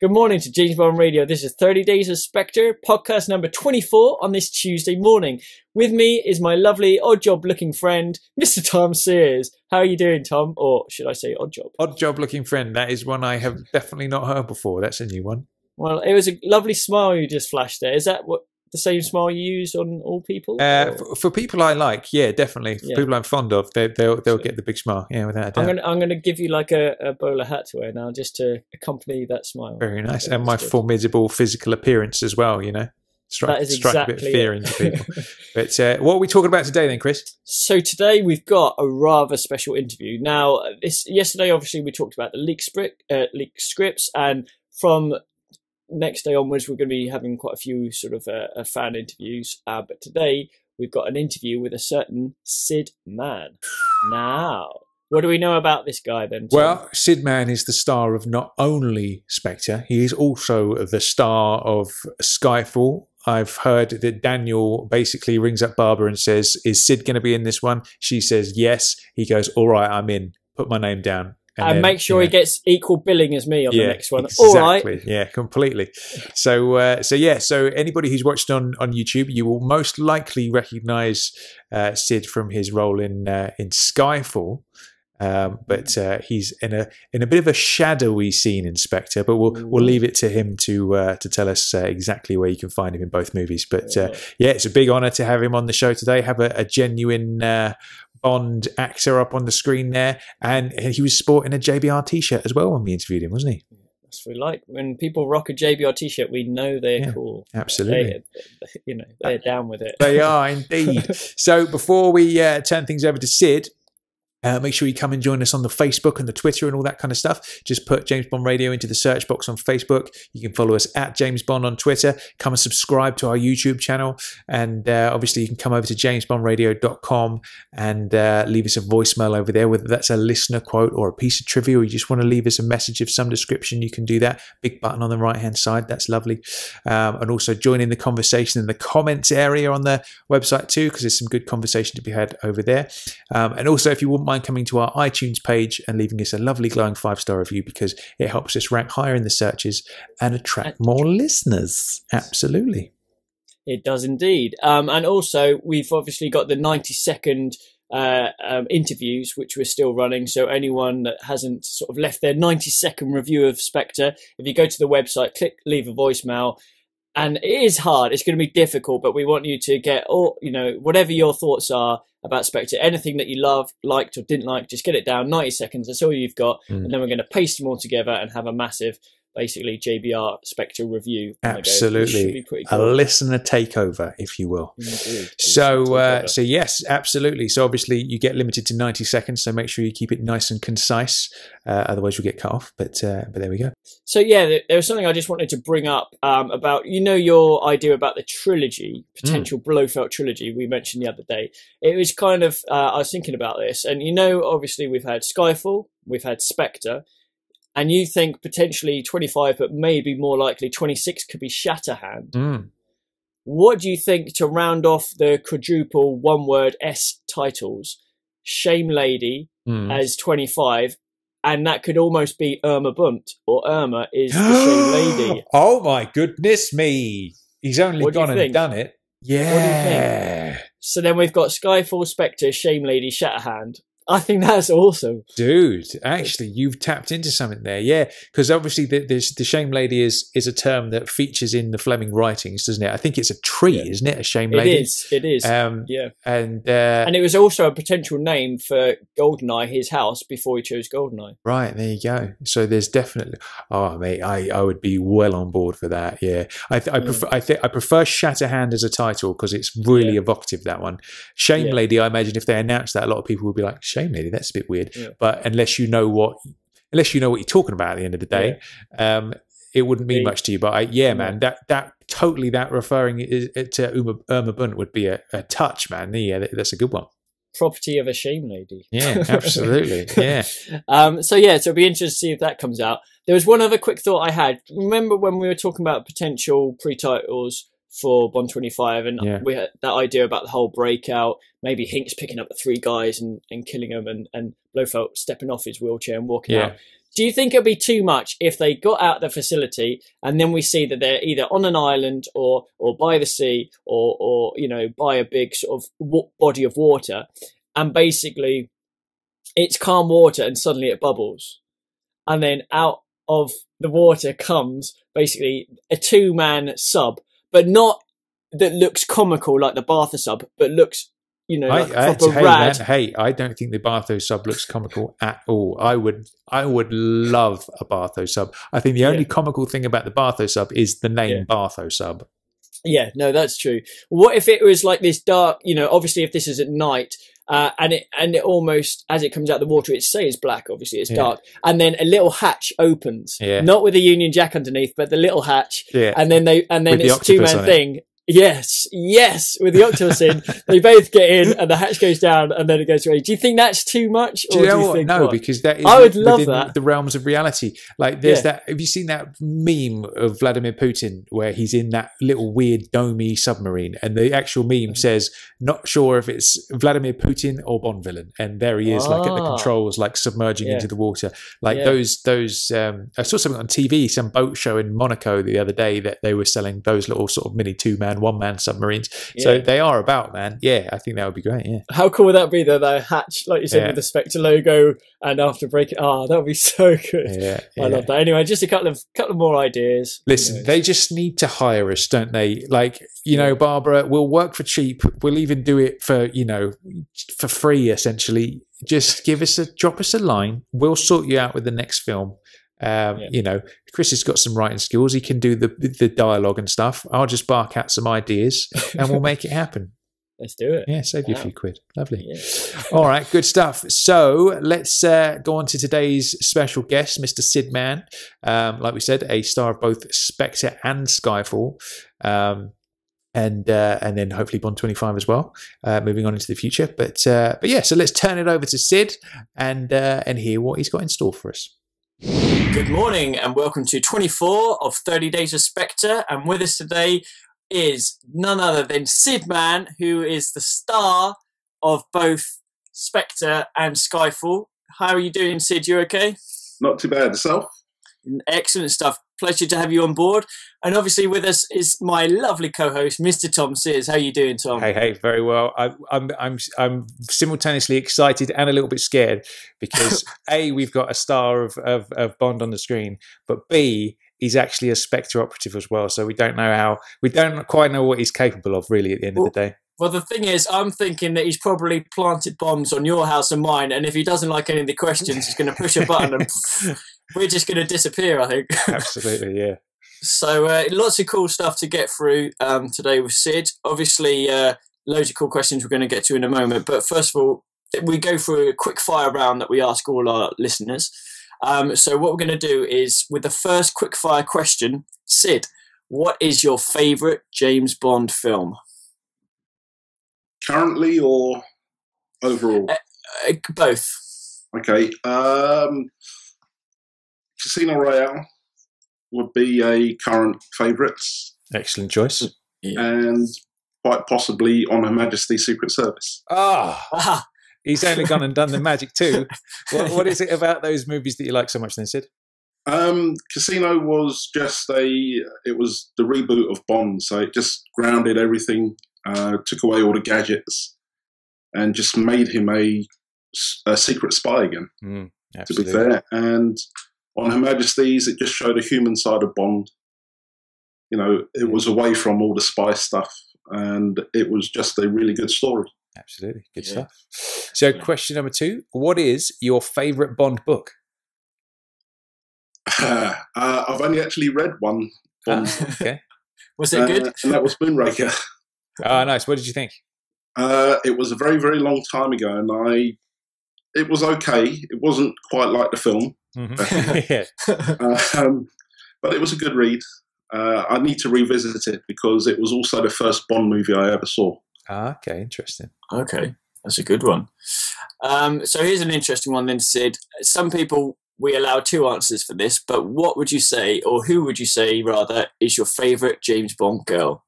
Good morning to James Bond Radio. This is 30 Days of Spectre, podcast number 24 on this Tuesday morning. With me is my lovely odd job looking friend, Mr. Tom Sears. How are you doing, Tom? Or should I say odd job? Odd job looking friend. That is one I have definitely not heard before. That's a new one. Well, it was a lovely smile you just flashed there. Is that what the same smile you use on all people? For people I like, yeah, definitely. For people I'm fond of, they'll get the big smile. Yeah, without a doubt. I'm gonna give you like a bowler hat to wear now, just to accompany that smile. Very nice, and my formidable physical appearance as well. You know, strike a bit of fear into people. But what are we talking about today, then, Chris? So today we've got a rather special interview. Now, yesterday, obviously, we talked about the leaked scripts, and from next day onwards, we're going to be having quite a few sort of fan interviews. But today, we've got an interview with a certain Sid Man. Now, what do we know about this guy then, Tom? Well, Sid Man is the star of not only Spectre, he is also the star of Skyfall. I've heard that Daniel basically rings up Barbara and says, "Is Sid going to be in this one?" She says, "Yes." He goes, "All right, I'm in. Put my name down." And then, make sure he gets equal billing as me on the next one. Exactly. All right. Yeah, completely. So anybody who's watched on YouTube, you will most likely recognise Sid from his role in Skyfall. But he's in a bit of a shadowy scene in Spectre. But we'll leave it to him to tell us exactly where you can find him in both movies. But it's a big honour to have him on the show today. Have a genuine Bond actor up on the screen there, and he was sporting a JBR t-shirt as well when we interviewed him, wasn't he? That's what we like. When people rock a JBR t-shirt, we know they're cool. Absolutely. They're down with it. They are indeed. So before we turn things over to Sid, make sure you come and join us on the Facebook and the Twitter and all that kind of stuff. Just put James Bond Radio into the search box on Facebook. You can follow us at James Bond on Twitter. Come and subscribe to our YouTube channel. And obviously you can come over to jamesbondradio.com and leave us a voicemail over there, whether that's a listener quote or a piece of trivia, or you just want to leave us a message of some description, you can do that. Big button on the right-hand side. That's lovely. And also join in the conversation in the comments area on the website too, because there's some good conversation to be had over there. And also, if you wouldn't mind coming to our iTunes page and leaving us a lovely glowing 5-star review, because it helps us rank higher in the searches and attract more listeners. Absolutely. It does indeed. And also, we've obviously got the 90-second interviews, which we're still running. So anyone that hasn't sort of left their 90-second review of Spectre, if you go to the website, click leave a voicemail. And it is hard. It's going to be difficult, but we want you to get whatever your thoughts are about Spectre, anything that you loved, liked, or didn't like, just get it down. 90 seconds. That's all you've got, and then we're going to paste them all together and have a massive, basically JBR Spectre review. Absolutely, cool. A listener takeover, if you will. Indeed. So yes, absolutely. So obviously you get limited to 90 seconds. So make sure you keep it nice and concise. Otherwise you'll get cut off. But there we go. So yeah, there was something I just wanted to bring up about your idea about the trilogy, potential Blofeld trilogy we mentioned the other day. It was kind of I was thinking about this, and obviously we've had Skyfall, we've had Spectre. And you think potentially 25, but maybe more likely 26 could be Shatterhand. What do you think to round off the quadruple one-word S titles? Shame Lady as 25, and that could almost be Irma Bunt, or Irma is the Shame Lady. Oh my goodness me. He's only gone and done it. Yeah. What do you think? So then we've got Skyfall, Spectre, Shame Lady, Shatterhand. I think that's awesome. Dude, actually, you've tapped into something there. Yeah, because obviously the Shame Lady is a term that features in the Fleming writings, doesn't it? I think it's a tree, isn't it? A Shame Lady. It is. Yeah. And it was also a potential name for Goldeneye, his house, before he chose Goldeneye. Right, there you go. So there's definitely... Oh, mate, I would be well on board for that, yeah. I prefer Shatterhand as a title because it's really evocative, that one. Shame Lady, I imagine if they announced that, a lot of people would be like, Shame Lady, that's a bit weird. But unless you know what you're talking about at the end of the day, it wouldn't mean much to you. But man, that referring to Irma Bunt would be a touch, man. Yeah, that's a good one. Property of a Shame Lady. Yeah, absolutely. Yeah. So it'll be interesting to see if that comes out. There was one other quick thought I had. Remember when we were talking about potential pre-titles for Bond 25, and we had that idea about the whole breakout, maybe Hinks picking up the three guys and killing them, and Blofeld stepping off his wheelchair and walking out. Do you think it'd be too much if they got out of the facility and then we see that they're either on an island or by the sea or you know, by a big sort of body of water, and basically it's calm water and suddenly it bubbles, and then out of the water comes basically a 2-man sub, but not that looks comical like the Bartha sub, but looks, you know, like proper rad. Hey, I don't think the Bartho sub looks comical at all. I would love a Bartho sub. I think the only comical thing about the Bartho sub is the name Bartho sub. Yeah, no, that's true. What if it was like this dark, you know, obviously if this is at night, and it almost, as it comes out of the water, it stays black, obviously it's dark, and then a little hatch opens, not with a Union Jack underneath, but the little hatch, and then it's a 2-man thing. Yes, with the octopus in, they both get in, and the hatch goes down, and then it goes away. Do you think that's too much? Or do you know what? No, because that is I would love that. The realms of reality. Like there's that. Have you seen that meme of Vladimir Putin where he's in that little weird domey submarine, and the actual meme says, "Not sure if it's Vladimir Putin or Bond villain," and there he is, like at the controls, like submerging into the water. Like those. I saw something on TV, some boat show in Monaco the other day that they were selling those little sort of mini 2-man, 1-man submarines. So they are about, man. Yeah, I think that would be great. Yeah. How cool would that be though? That hatch, like you said, with the Spectre logo, and after breaking, that would be so good. I love that. Anyway, just a couple of more ideas. Listen, they just need to hire us, don't they? Like, you know, Barbara, we'll work for cheap. We'll even do it for, you know, for free essentially. Just drop us a line. We'll sort you out with the next film. You know, Chris has got some writing skills. He can do the dialogue and stuff. I'll just bark out some ideas and we'll make it happen. Let's do it. Yeah, save you a few quid. Lovely. All right, good stuff. So let's go on to today's special guest, Mr. Sid Man. Like we said, a star of both Spectre and Skyfall. And then hopefully Bond 25 as well, moving on into the future. But yeah, so let's turn it over to Sid and hear what he's got in store for us. Good morning and welcome to 24 of 30 Days of Spectre, and with us today is none other than Sid Man, who is the star of both Spectre and Skyfall. How are you doing, Sid? You okay? Not too bad. Yourself? Excellent stuff. Pleasure to have you on board. And obviously with us is my lovely co-host, Mr. Tom Sears. How are you doing, Tom? Hey, very well. I'm simultaneously excited and a little bit scared because A, we've got a star of Bond on the screen, but B, he's actually a Spectre operative as well. So we don't quite know what he's capable of really at the end of the day. Well, the thing is, I'm thinking that he's probably planted bombs on your house and mine, and if he doesn't like any of the questions, he's going to push a button and we're just going to disappear, I think. Absolutely, yeah. So lots of cool stuff to get through today with Sid. Obviously, loads of cool questions we're going to get to in a moment. But first of all, we go through a quick fire round that we ask all our listeners. So what we're going to do is, with the first quick fire question, Sid, what is your favourite James Bond film? Currently or overall? Both. Okay. Casino Royale would be a current favourite. Excellent choice. And quite possibly On Her Majesty's Secret Service. He's only gone and done the magic too. What is it about those movies that you like so much then, Sid? Casino was just it was the reboot of Bond, so it just grounded everything, took away all the gadgets, and just made him a secret spy again, to be fair. And On Her Majesty's, it just showed a human side of Bond. You know, it was away from all the spy stuff, and it was just a really good story. Absolutely. Good stuff. So question number 2, what is your favourite Bond book? I've only actually read one. Okay. Was it good? And that was Moonraker. Oh, nice. What did you think? It was a very, very long time ago, and it was okay. It wasn't quite like the film. But it was a good read. I need to revisit it because it was also the first Bond movie I ever saw. Okay, interesting. Okay, that's a good one. So here's an interesting one then, Sid. Some people, we allow 2 answers for this, but what would you say, or who would you say, rather, is your favourite James Bond girl?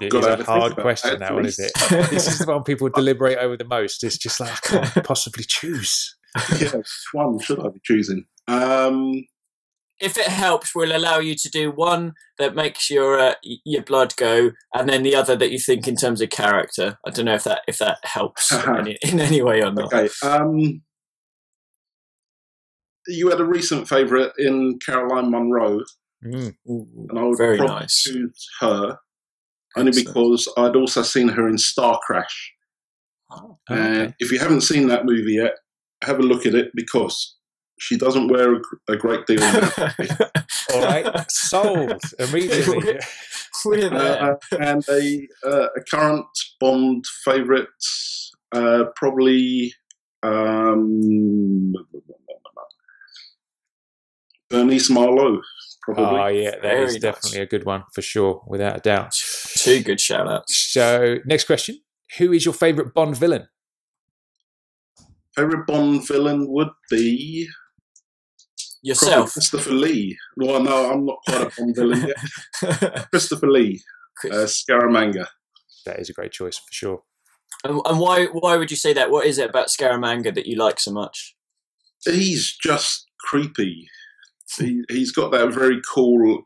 It is a hard question, that one, is it? This is the one people deliberate over the most. It's just like, I can't possibly choose. Yeah, which one should I be choosing? If it helps, we'll allow you to do one that makes your blood go, and then the other that you think in terms of character. I don't know if that helps in any way or not. Okay. You had a recent favourite in Caroline Munro, and I would probably choose her. Only because I'd also seen her in Star Crash. Oh, and if you haven't seen that movie yet, have a look at it, because she doesn't wear a great deal of that. All right, sold immediately. And a current Bond favourite, probably Bernice Marlowe. Probably. Oh yeah, that is definitely a good one for sure, without a doubt. Two good shout-outs. So, next question: who is your favourite Bond villain? Favourite Bond villain would be yourself, Christopher Lee. Well, no, I'm not quite a Bond villain yet. Christopher Lee, Scaramanga. That is a great choice for sure. And why would you say that? What is it about Scaramanga that you like so much? He's just creepy. He's got that very cool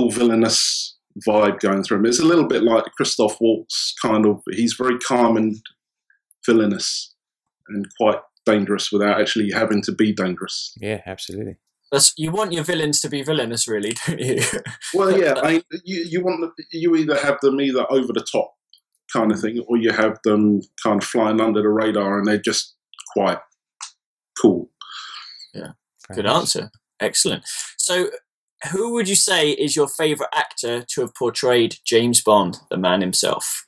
villainous vibe going through him. It's a little bit like Christoph Waltz, kind of. He's very calm and villainous and quite dangerous without actually having to be dangerous. Yeah, absolutely. You want your villains to be villainous, really, don't you? Well, yeah. I mean, you either have them either over the top kind of thing, or you have them kind of flying under the radar and they're just quite cool. Yeah, good answer. Excellent. So, who would you say is your favourite actor to have portrayed James Bond, the man himself?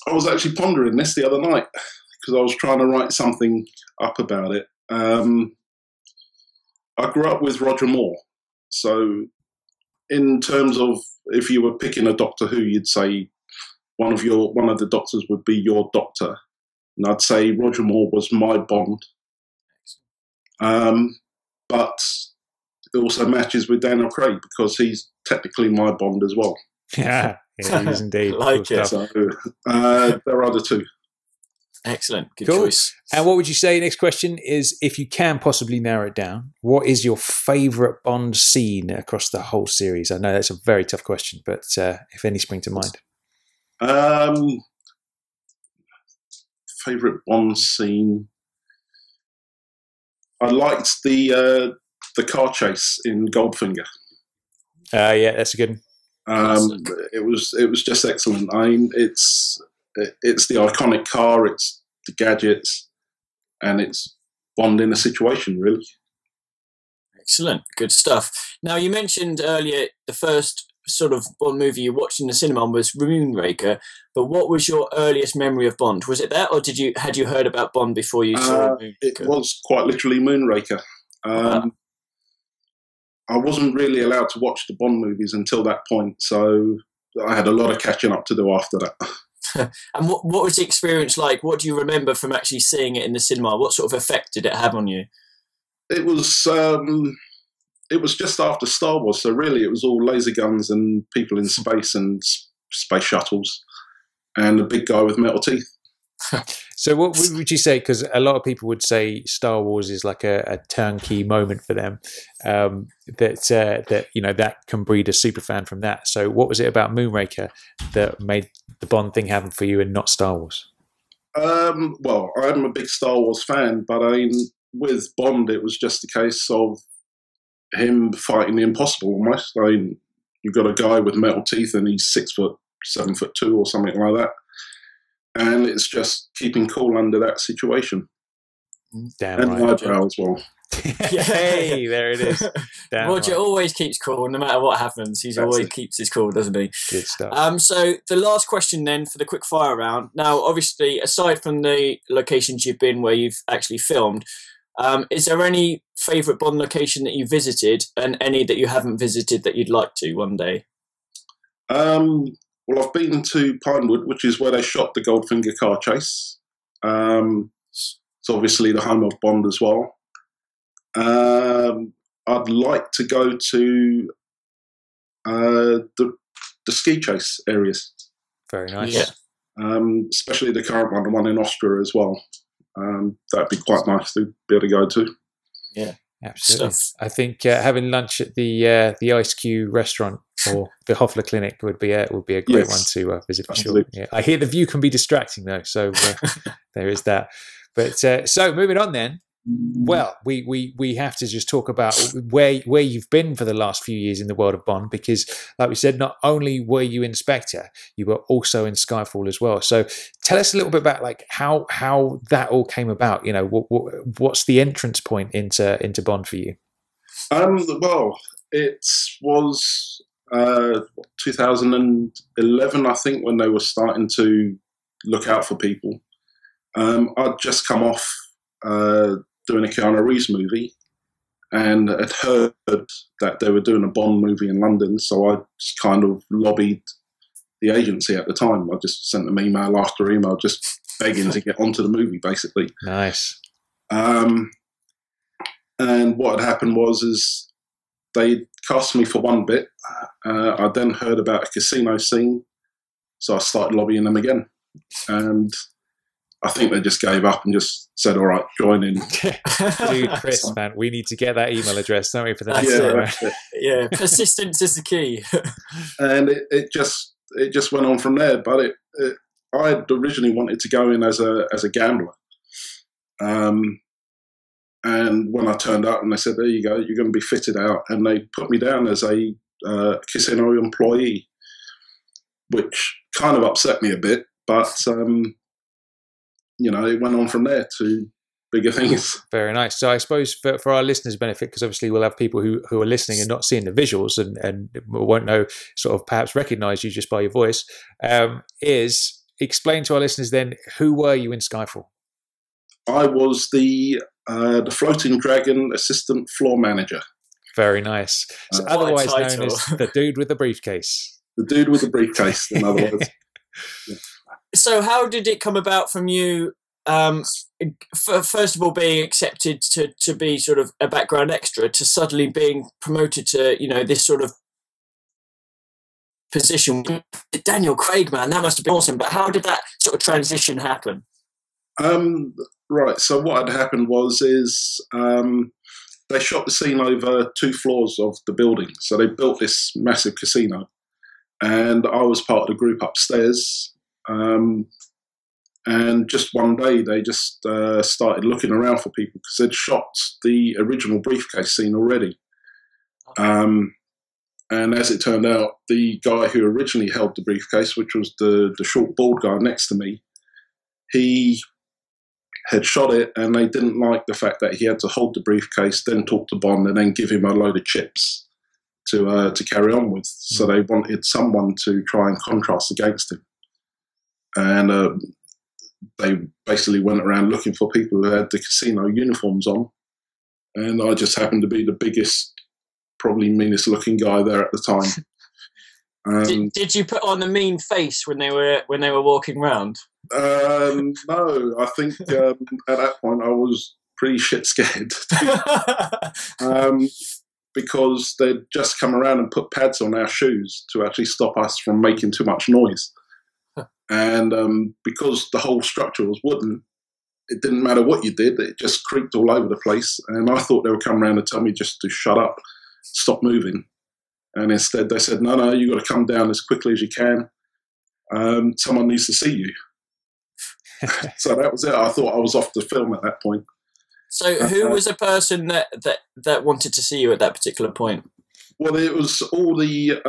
I was actually pondering this the other night because I was trying to write something up about it. I grew up with Roger Moore, so in terms of if you were picking a Doctor Who, you'd say one of the doctors would be your Doctor, and I'd say Roger Moore was my Bond. But it also matches with Daniel Craig because he's technically my Bond as well. Yeah, he is indeed. Like it. So, there are the two. Excellent. Good Cool. choice. And what would you say, next question is, if you can possibly narrow it down, what is your favourite Bond scene across the whole series? I know that's a very tough question, but if any spring to mind. Favourite Bond scene? I liked the car chase in Goldfinger. Yeah, that's a good one. It was just excellent. I mean, it's the iconic car, it's the gadgets, and it's Bond in a situation, really. Excellent. Good stuff. Now, you mentioned earlier the first sort of Bond movie you watched in the cinema was Moonraker, but what was your earliest memory of Bond? Was it that, or had you heard about Bond before you saw Moonraker? It was quite literally Moonraker. I wasn't really allowed to watch the Bond movies until that point, so I had a lot of catching up to do after that. And what was the experience like? What do you remember from actually seeing it in the cinema? What sort of effect did it have on you? It was just after Star Wars, so really it was all laser guns and people in space and space shuttles and a big guy with metal teeth. So what would you say, because a lot of people would say Star Wars is like a turnkey moment for them, that that can breed a super fan from that. So what was it about Moonraker that made the Bond thing happen for you and not Star Wars? Well, I'm a big Star Wars fan, but I mean, with Bond it was just a case of him fighting the impossible almost. I mean, you've got a guy with metal teeth and he's 6 foot, 7'2" or something like that. And it's just keeping cool under that situation. Damn and right. eyebrow as well. Hey, there it is. Damn Roger right. always keeps cool, no matter what happens. He always keeps his cool, doesn't he? Good stuff. So the last question then for the quick fire round. Now, obviously, aside from the locations you've been where you've actually filmed, is there any favourite Bond location that you visited and any that you haven't visited that you'd like to one day? Well, I've been to Pinewood, which is where they shot the Goldfinger car chase. It's obviously the home of Bond as well. I'd like to go to the ski chase areas. Very nice. Yeah. Especially the current one, the one in Austria as well. That'd be quite nice to be able to go to. Yeah, absolutely. I think having lunch at the Ice Cube restaurant or the Hoffler Clinic would be a great one to visit for sure. Yeah. I hear the view can be distracting though, so there is that. But so moving on then. Well, we have to just talk about where you've been for the last few years in the world of Bond, because, like we said, not only were you in Spectre, you were also in Skyfall as well. So, tell us a little bit about like how that all came about. You know, what's the entrance point into Bond for you? Well, it was 2011, I think, when they were starting to look out for people. I'd just come off doing a Keanu Reeves movie, and had heard that they were doing a Bond movie in London, so I just kind of lobbied the agency at the time. I just sent them email after email, just begging to get onto the movie, basically. Nice. And what had happened was they cast me for one bit. I then heard about a casino scene, so I started lobbying them again. And I think they just gave up and just said, all right, join in. Dude, Chris, man, we need to get that email address, don't we, for the next time. Yeah, persistence is the key. And it just went on from there. But I had originally wanted to go in as a gambler. And when I turned up and they said, there you go, you're going to be fitted out. And they put me down as a casino employee, which kind of upset me a bit. But you know, it went on from there to bigger things. Very nice. So I suppose for our listeners' benefit, because obviously we'll have people who are listening and not seeing the visuals and won't know, sort of perhaps recognise you just by your voice, is explain to our listeners then, who were you in Skyfall? I was the floating dragon assistant floor manager. Very nice. So otherwise known as the dude with the briefcase. The dude with the briefcase, in other words. Yeah. So how did it come about from you, first of all, being accepted to be sort of a background extra, to suddenly being promoted to, you know, this sort of position? Daniel Craig, man, that must have been awesome. But how did that sort of transition happen? Right, so what had happened is they shot the scene over 2 floors of the building. So they built this massive casino. And I was part of the group upstairs. And just one day they just started looking around for people because they'd shot the original briefcase scene already. And as it turned out, the guy who originally held the briefcase, which was the short bald guy next to me, he had shot it, and they didn't like the fact that he had to hold the briefcase, then talk to Bond, and then give him a load of chips to carry on with. So they wanted someone to try and contrast against him. And they basically went around looking for people who had the casino uniforms on. And I just happened to be the biggest, probably meanest looking guy there at the time. Did you put on a mean face when they were walking around? No, I think at that point I was pretty shit scared. Because they'd just come around and put pads on our shoes to actually stop us from making too much noise. And because the whole structure was wooden, it didn't matter what you did, it just creaked all over the place. And I thought they would come around and tell me just to shut up, stop moving. And instead they said, no, you've got to come down as quickly as you can. Someone needs to see you. So that was it. I thought I was off the film at that point. So who was the person that wanted to see you at that particular point? Well, it was all the,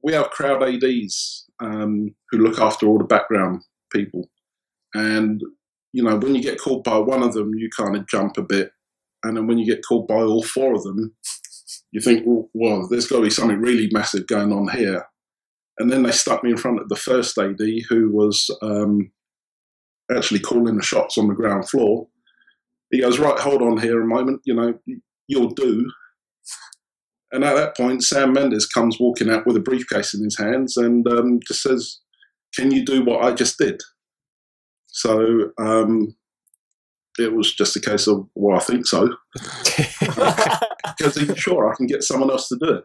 we have crowd ADs who look after all the background people. And, you know, when you get called by one of them, you kind of jump a bit. And then when you get called by all 4 of them, you think, well, there's got to be something really massive going on here. And then they stuck me in front of the first AD, who was actually calling the shots on the ground floor. He goes, right, hold on here a moment, you know, you'll do. And at that point, Sam Mendes comes walking out with a briefcase in his hands and just says, can you do what I just did? So it was just a case of, well, I think so. Because he's sure I can get someone else to do it.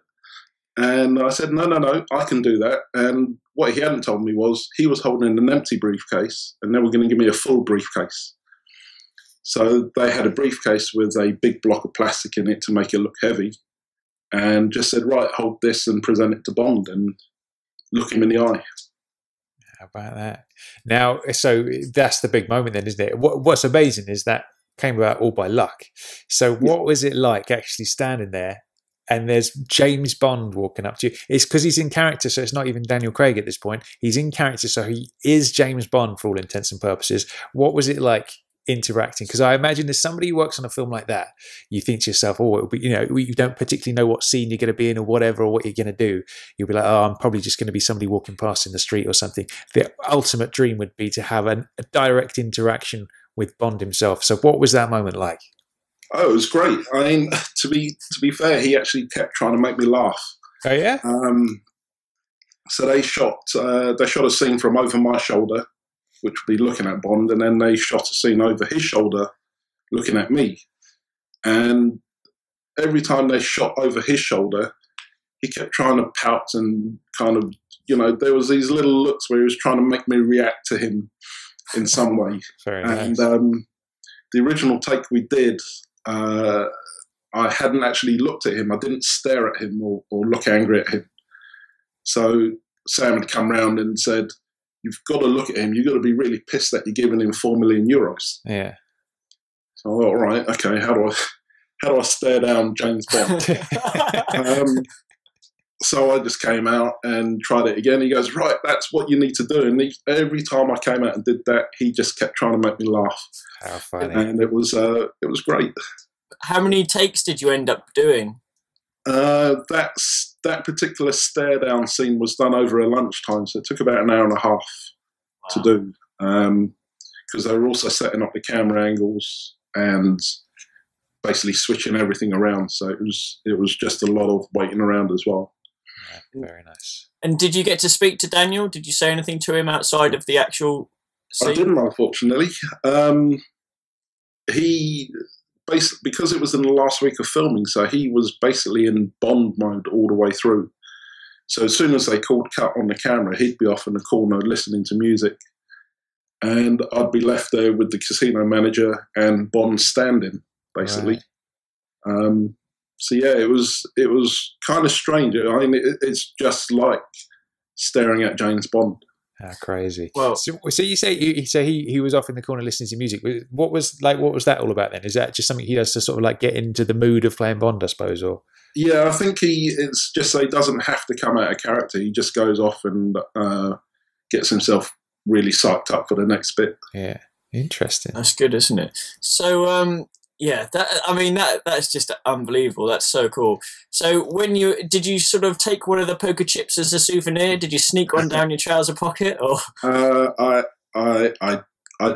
And I said, no, I can do that. And what he hadn't told me was he was holding an empty briefcase and they were going to give me a full briefcase. So they had a briefcase with a big block of plastic in it to make it look heavy, and just said, right, hold this and present it to Bond and look him in the eye. How about that? Now, so that's the big moment then, isn't it? What's amazing is that came about all by luck. So what was it like actually standing there and there's James Bond walking up to you? It's because he's in character, so it's not even Daniel Craig at this point. He's in character, so he is James Bond for all intents and purposes. What was it like interacting? Because I imagine as somebody who works on a film like that, you think to yourself, oh, it'll be, you know, you don't particularly know what scene you're going to be in or whatever, or what you're going to do. You'll be like, oh, I'm probably just going to be somebody walking past in the street or something. The ultimate dream would be to have a direct interaction with Bond himself. So what was that moment like? Oh, it was great. I mean, to be fair, he actually kept trying to make me laugh. Oh yeah. So they shot a scene from over my shoulder, which would be looking at Bond, and then they shot a scene over his shoulder, looking at me. And every time they shot over his shoulder, he kept trying to pout and kind of, you know, there was these little looks where he was trying to make me react to him in some way. Very nice. And the original take we did, I hadn't actually looked at him. I didn't stare at him or look angry at him. So Sam had come round and said, you've got to look at him. You've got to be really pissed that you're giving him €4 million. Yeah. So I thought, all right, okay, how do I stare down James Bond? So I just came out and tried it again. He goes, right, that's what you need to do. And every time I came out and did that, he just kept trying to make me laugh. How funny. And it was great. How many takes did you end up doing? That particular stare down scene was done over a lunchtime, so it took about an hour and a half to do, because they were also setting up the camera angles and basically switching everything around. So it was just a lot of waiting around as well. Yeah, very nice. And did you get to speak to Daniel? Did you say anything to him outside of the actual scene? I didn't, unfortunately. He basically, because it was in the last week of filming, so he was basically in Bond mode all the way through. So as soon as they called cut on the camera, he'd be off in the corner listening to music, and I'd be left there with the casino manager and Bond standing, basically. Right. So yeah, it was kind of strange. I mean, it's just like staring at James Bond. How crazy! Well, so you say he was off in the corner listening to music. What was that all about then? Is that just something he does to sort of like get into the mood of playing Bond, I suppose? Or yeah, I think it's just so he doesn't have to come out of character. He just goes off and gets himself really psyched up for the next bit. Yeah, interesting. That's good, isn't it? So yeah, that's just unbelievable. That's so cool. So did you sort of take one of the poker chips as a souvenir? Did you sneak one down your trouser pocket? Or I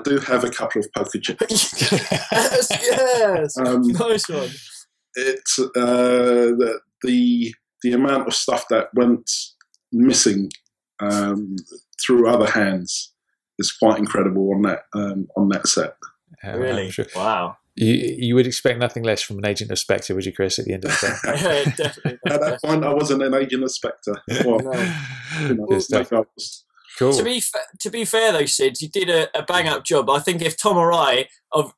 do have a couple of poker chips. yes, nice one. It's the amount of stuff that went missing through other hands is quite incredible on that set. Really? Sure. Wow. You would expect nothing less from an agent of Spectre, would you, Chris, at the end of the day? Yeah, definitely. At that point, I wasn't an agent of Spectre. Well, cool. To be fair, though, Sid, you did a bang-up job. I think if Tom or I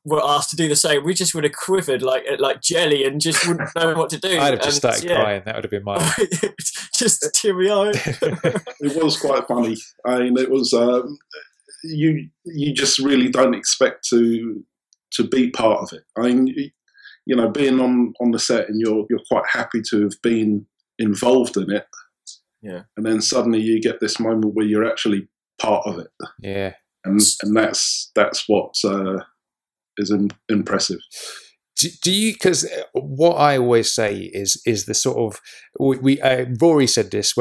were asked to do the same, we just would have quivered like jelly and just wouldn't know what to do. I'd have just started crying. That would have been mine. Just teary-eyed. It was quite funny. I mean, it was... you just really don't expect to be part of it. I mean, you know, being on the set and you're quite happy to have been involved in it. Yeah. And then suddenly you get this moment where you're actually part of it. Yeah. And that's what is impressive. Do you? Because what I always say is the sort of Rory said this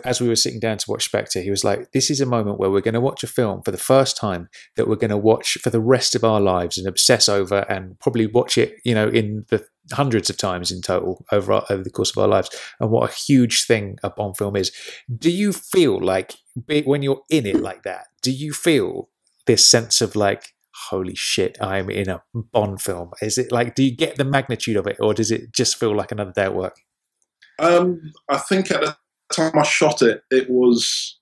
as we were sitting down to watch Spectre. He was like, "This is a moment where we're going to watch a film for the first time that we're going to watch for the rest of our lives and obsess over, and probably watch it, you know, in the hundreds of times in total over the course of our lives." And what a huge thing a Bond film is. Do you feel like when you're in it like that? Do you feel this sense of like, holy shit, I'm in a Bond film? Is it like, do you get the magnitude of it, or does it just feel like another day at work? I think at the time I shot it, it was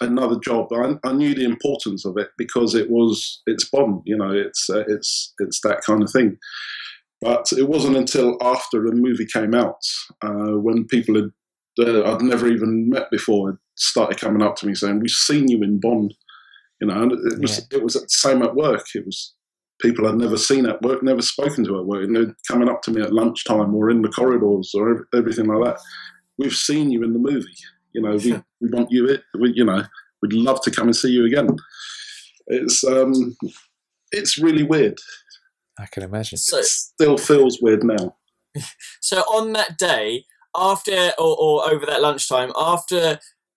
another job. I knew the importance of it because it's Bond, you know, it's that kind of thing. But it wasn't until after the movie came out, when people I'd never even met before had started coming up to me saying, "We've seen you in Bond," you know. And it was the same at work. It was people I'd never seen at work, never spoken to at work, and they're coming up to me at lunchtime or in the corridors or everything like that. "We've seen you in the movie. You know, we want you. You know, we'd love to come and see you again." It's really weird. I can imagine. So, it still feels weird now. So on that day, after or over that lunchtime,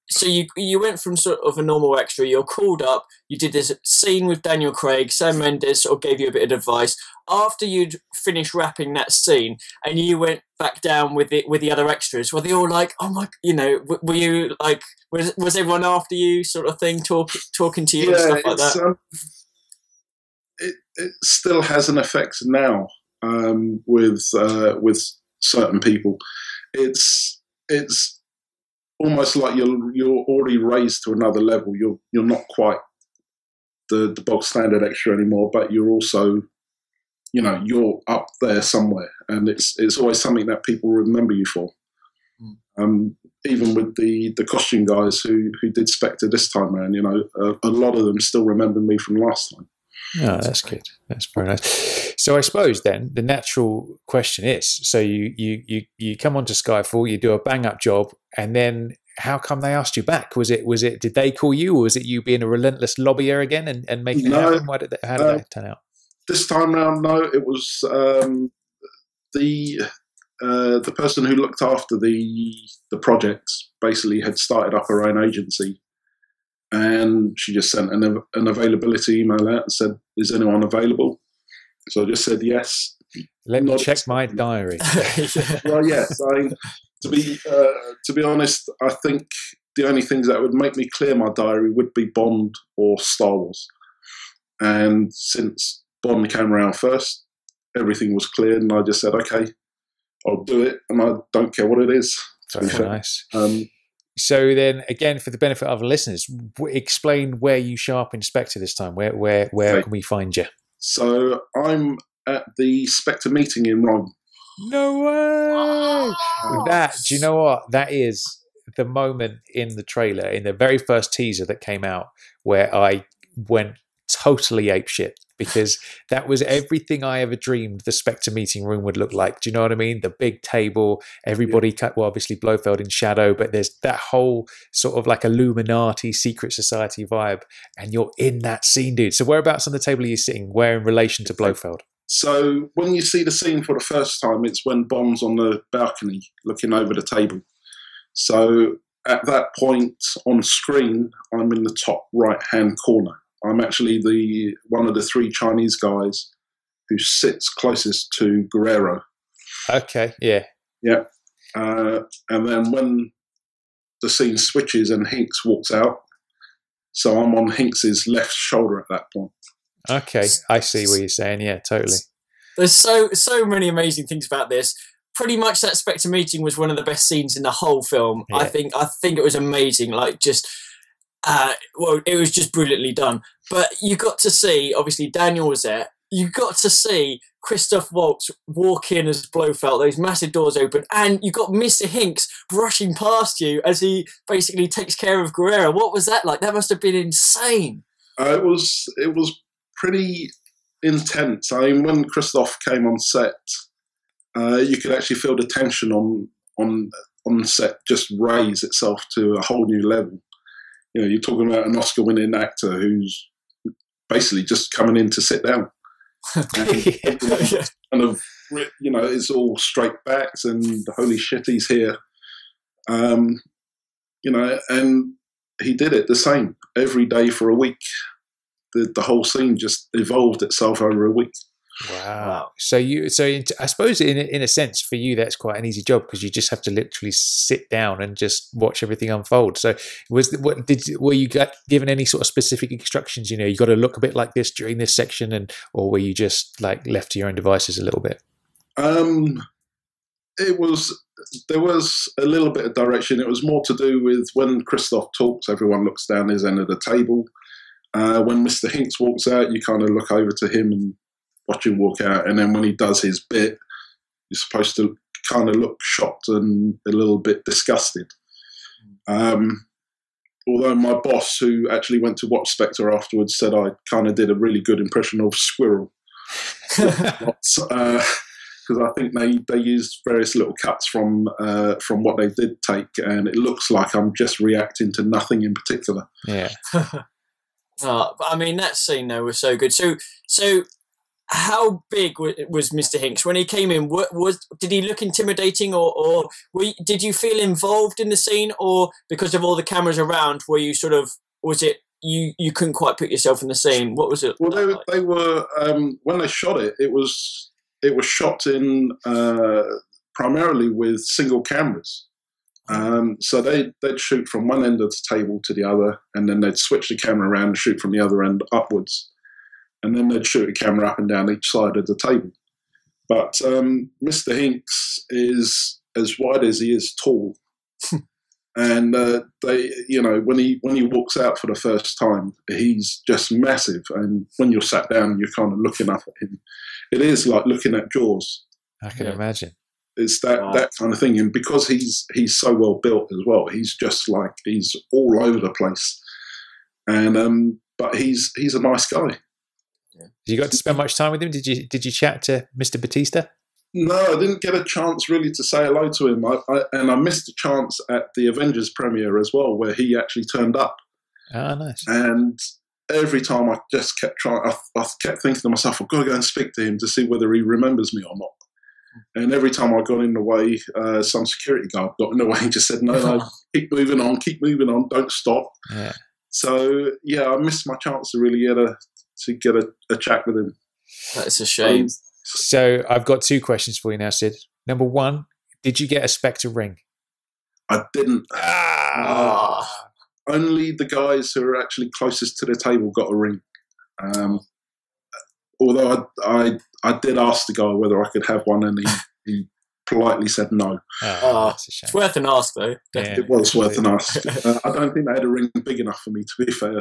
so you went from sort of a normal extra, you're called up, you did this scene with Daniel Craig, Sam Mendes sort of gave you a bit of advice. After you'd finished wrapping that scene and you went back down with the other extras, were they all like, "Oh my," you know, were you like, was everyone after you sort of thing, talking to you and stuff like that? It still has an effect now, with certain people. It's almost like you're already raised to another level. You're not quite the bog standard extra anymore, but you're also, you know, you're up there somewhere, and it's always something that people remember you for. Even with the costume guys who did Spectre this time around, you know, a lot of them still remember me from last time. Oh, that's good. That's very nice. So I suppose then the natural question is: so you come onto Skyfall, you do a bang up job, and then how come they asked you back? Was it did they call you, or was it you being a relentless lobbyer again and making it happen? How did that turn out? This time round, no. It was the person who looked after the projects basically had started up her own agency. And she just sent an availability email out and said, "Is anyone available?" So I just said yes. Let me check my diary. Well, yes. To be honest, I think the only things that would make me clear my diary would be Bond or Star Wars. And since Bond came around first, everything was cleared, and I just said, "Okay, I'll do it," and I don't care what it is. Very nice. So then, again, for the benefit of our listeners, explain where you show up in Spectre this time. Where can we find you? So I'm at the Spectre Meeting in Rome. No way! Do you know what? That is the moment in the trailer, in the very first teaser that came out, where I went totally apeshit, because that was everything I ever dreamed the Spectre meeting room would look like. Do you know what I mean? The big table, everybody, well, obviously Blofeld in shadow, but there's that whole sort of like Illuminati secret society vibe, and you're in that scene, dude. So whereabouts on the table are you sitting? Where in relation to Blofeld? So when you see the scene for the first time, it's when Bond's on the balcony looking over the table. So at that point on screen, I'm in the top right-hand corner. I'm actually one of the three Chinese guys who sits closest to Guerrero. Okay, yeah. Yeah. And then when the scene switches and Hinks walks out, so I'm on Hinks's left shoulder at that point. Okay, I see what you're saying. Yeah, totally. There's so many amazing things about this. Pretty much that Spectre meeting was one of the best scenes in the whole film. Yeah. I think it was amazing. Like just... well, it was just brilliantly done. But you got to see, obviously, Daniel was there. You got to see Krista Fox walk in as Blofeld, those massive doors open, and you got Mr Hinks brushing past you as he basically takes care of Guerrero. What was that like? That must have been insane. It was pretty intense. I mean, when Christoph came on set, you could actually feel the tension on set just raise itself to a whole new level. You know, you're talking about an Oscar-winning actor who's basically just coming in to sit down. And kind of, you know, it's all straight backs and holy shit, he's here. You know, and he did it the same every day for a week. The whole scene just evolved itself over a week. Wow. So I suppose in a sense for you that's quite an easy job, because you just have to literally sit down and just watch everything unfold. So were you given any sort of specific instructions? You know, you got to look a bit like this during this section, or were you just like left to your own devices a little bit? there was a little bit of direction. It was more to do with when Christoph talks, everyone looks down his end of the table. When Mr. Hinks walks out, you kind of look over to him and watch him walk out. And then when he does his bit, you're supposed to kind of look shocked and a little bit disgusted. Although my boss, who actually went to watch Spectre afterwards, said I kind of did a really good impression of Squirrel. Because I think they used various little cuts from what they did take, and it looks like I'm just reacting to nothing in particular. Yeah. But I mean, that scene though was so good. So how big was Mr. Hinks when he came in? Did he look intimidating, or did you feel involved in the scene, or because of all the cameras around, were you sort of, was it you couldn't quite put yourself in the scene? What was it? Well, they were when they shot it. It was shot in primarily with single cameras. So they'd shoot from one end of the table to the other, and then they'd switch the camera around and shoot from the other end upwards. And then they'd shoot a camera up and down each side of the table. But Mr. Hinks is as wide as he is tall. And when he walks out for the first time, he's just massive. And when you're sat down, you're kind of looking up at him. It is like looking at Jaws. I can imagine. It's that kind of thing. And because he's so well built as well, he's just like, he's all over the place. And but he's a nice guy. You got to spend much time with him? Did you chat to Mr. Batista? No, I didn't get a chance really to say hello to him. I missed a chance at the Avengers premiere as well, where he actually turned up. Oh, nice. And every time I just kept trying, I kept thinking to myself, I've got to go and speak to him to see whether he remembers me or not. And every time I got in the way, some security guard got in the way and just said, no, keep moving on, don't stop. Yeah. So, yeah, I missed my chance to really get a chat with him. That's a shame. So I've got two questions for you now, Sid. Number one, did you get a Spectre ring? I didn't. Only the guys who are actually closest to the table got a ring. Although I did ask the guy whether I could have one, and he politely said no. That's a shame. It's worth an ask, though. Yeah. It was worth an ask. I don't think they had a ring big enough for me, to be fair.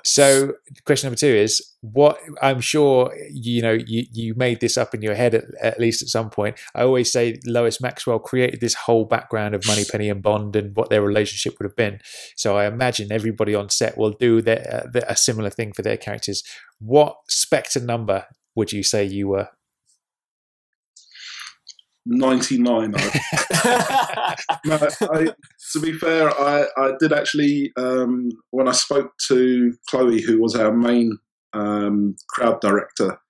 So question number two is, what I'm sure you made this up in your head at least at some point. I always say Lois Maxwell created this whole background of Moneypenny and Bond and what their relationship would have been. So I imagine everybody on set will do a similar thing for their characters. What Spectre number would you say you were? 99. No, to be fair, I did actually, when I spoke to Chloe, who was our main crowd director,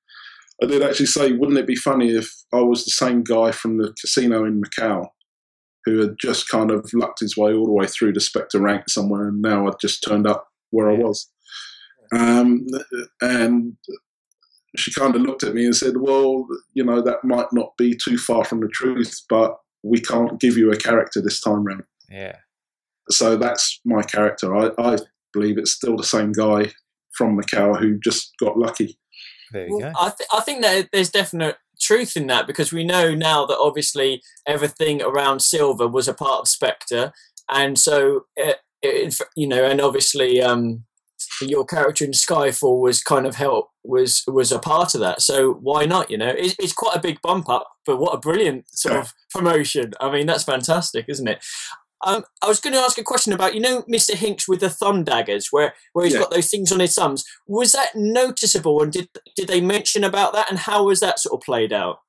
I did actually say, wouldn't it be funny if I was the same guy from the casino in Macau who had just kind of lucked his way all the way through the Spectre rank somewhere, and now I'd just turned up where I was. And she kind of looked at me and said, well, that might not be too far from the truth, but we can't give you a character this time round. Yeah. So that's my character. I believe it's still the same guy from Macau who just got lucky. There you go. I think that there's definite truth in that, because we know now that obviously everything around Silver was a part of Spectre. And so, and obviously your character in Skyfall was kind of was a part of that. So why not? It's quite a big bump up, but what a brilliant sort of promotion. I mean, that's fantastic, isn't it? I was going to ask a question about, Mr. Hinks with the thumb daggers, where he's got those things on his thumbs. Was that noticeable, and did they mention about that, and how was that sort of played out?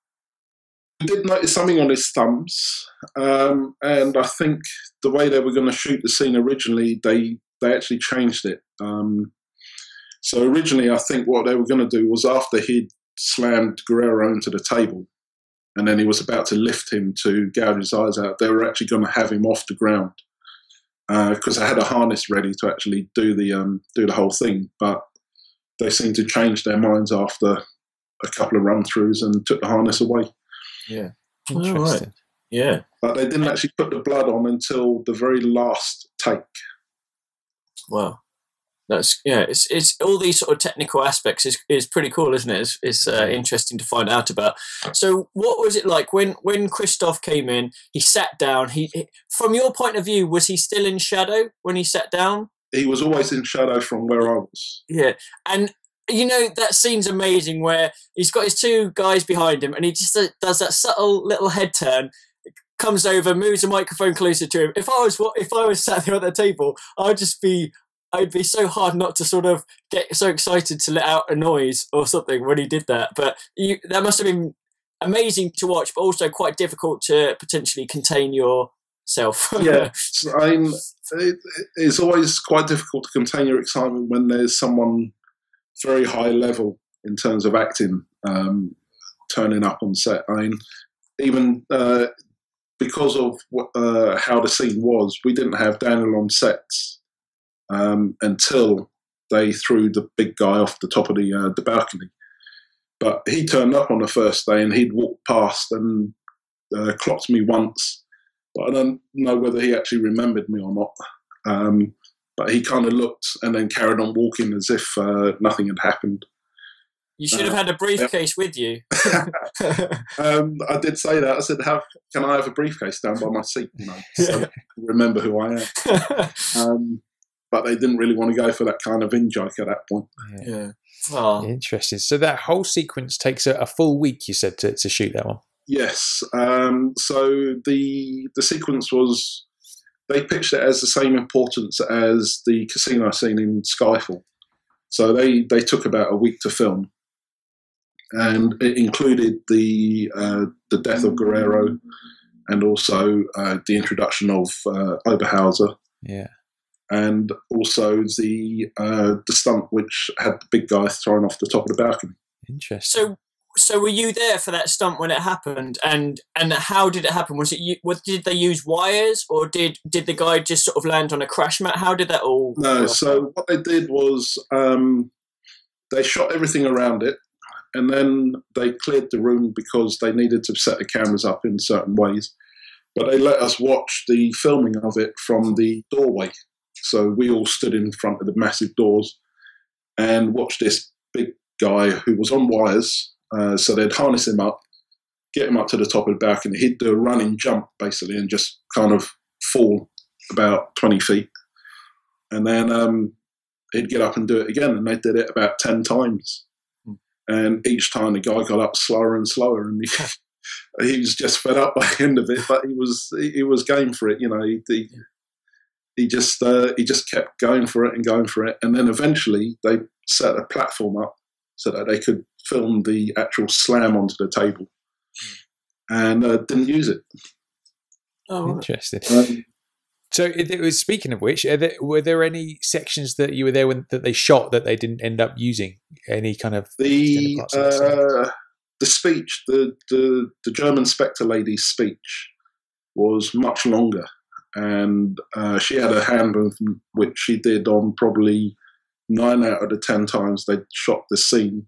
We did notice something on his thumbs, and I think the way they were going to shoot the scene originally, they actually changed it. So originally, I think what they were going to do was, after he'd slammed Guerrero into the table, and then he was about to lift him to gouge his eyes out, they were actually going to have him off the ground, because they had a harness ready to actually do the whole thing. But they seemed to change their minds after a couple of run-throughs and took the harness away. Yeah. Interesting. Right. Yeah. But they didn't actually put the blood on until the very last take. Wow. It's all these sort of technical aspects is pretty cool, isn't it? It's interesting to find out about. So what was it like when Christoph came in? He sat down. He from your point of view, was he still in shadow when he sat down? He was always in shadow from where I was. Yeah, and that scene's amazing where he's got his two guys behind him, and he just does that subtle little head turn, comes over, moves the microphone closer to him. If I was sat there at the table, I'd be so hard not to sort of get so excited to let out a noise or something when he did that. But that must have been amazing to watch, but also quite difficult to potentially contain yourself. Yeah, it's always quite difficult to contain your excitement when there's someone very high level in terms of acting turning up on set. I mean, even because of how the scene was, we didn't have Daniel on sets until they threw the big guy off the top of the balcony. But he turned up on the first day and he'd walked past and clocked me once. But I don't know whether he actually remembered me or not. But he kind of looked and then carried on walking as if nothing had happened. You should have had a briefcase with you. I did say that. I said, can I have a briefcase down by my seat? So I remember who I am. But they didn't really want to go for that kind of in-joke at that point. Yeah. Oh. Interesting. So that whole sequence takes a full week, you said, to shoot that one? Yes. So the sequence was, they pitched it as the same importance as the casino scene in Skyfall. So they took about a week to film. And it included the death of Guerrero and also the introduction of Oberhauser. Yeah. And also the stunt which had the big guy thrown off the top of the balcony. Interesting. So were you there for that stunt when it happened? And how did it happen? Did they use wires, or did the guy just sort of land on a crash mat? How did that all? No. So what they did was they shot everything around it, and then they cleared the room because they needed to set the cameras up in certain ways. But they let us watch the filming of it from the doorway. So we all stood in front of the massive doors and watched this big guy who was on wires. So they'd harness him up, get him up to the top of the balcony. He'd do a running jump, basically, and just kind of fall about 20 feet. And then he'd get up and do it again. And they did it about 10 times. And each time the guy got up slower and slower. And he was just fed up by the end of it. But he was game for it. He just kept going for it and going for it. And then eventually they set a platform up so that they could film the actual slam onto the table, and didn't use it. Oh, interesting. So it was, speaking of which, were there any sections that you were there when that they shot that they didn't end up using? Any kind of the speech, the German Spectre lady's speech was much longer. And she had a hand movement, which she did on probably 9 out of the 10 times they shot the scene.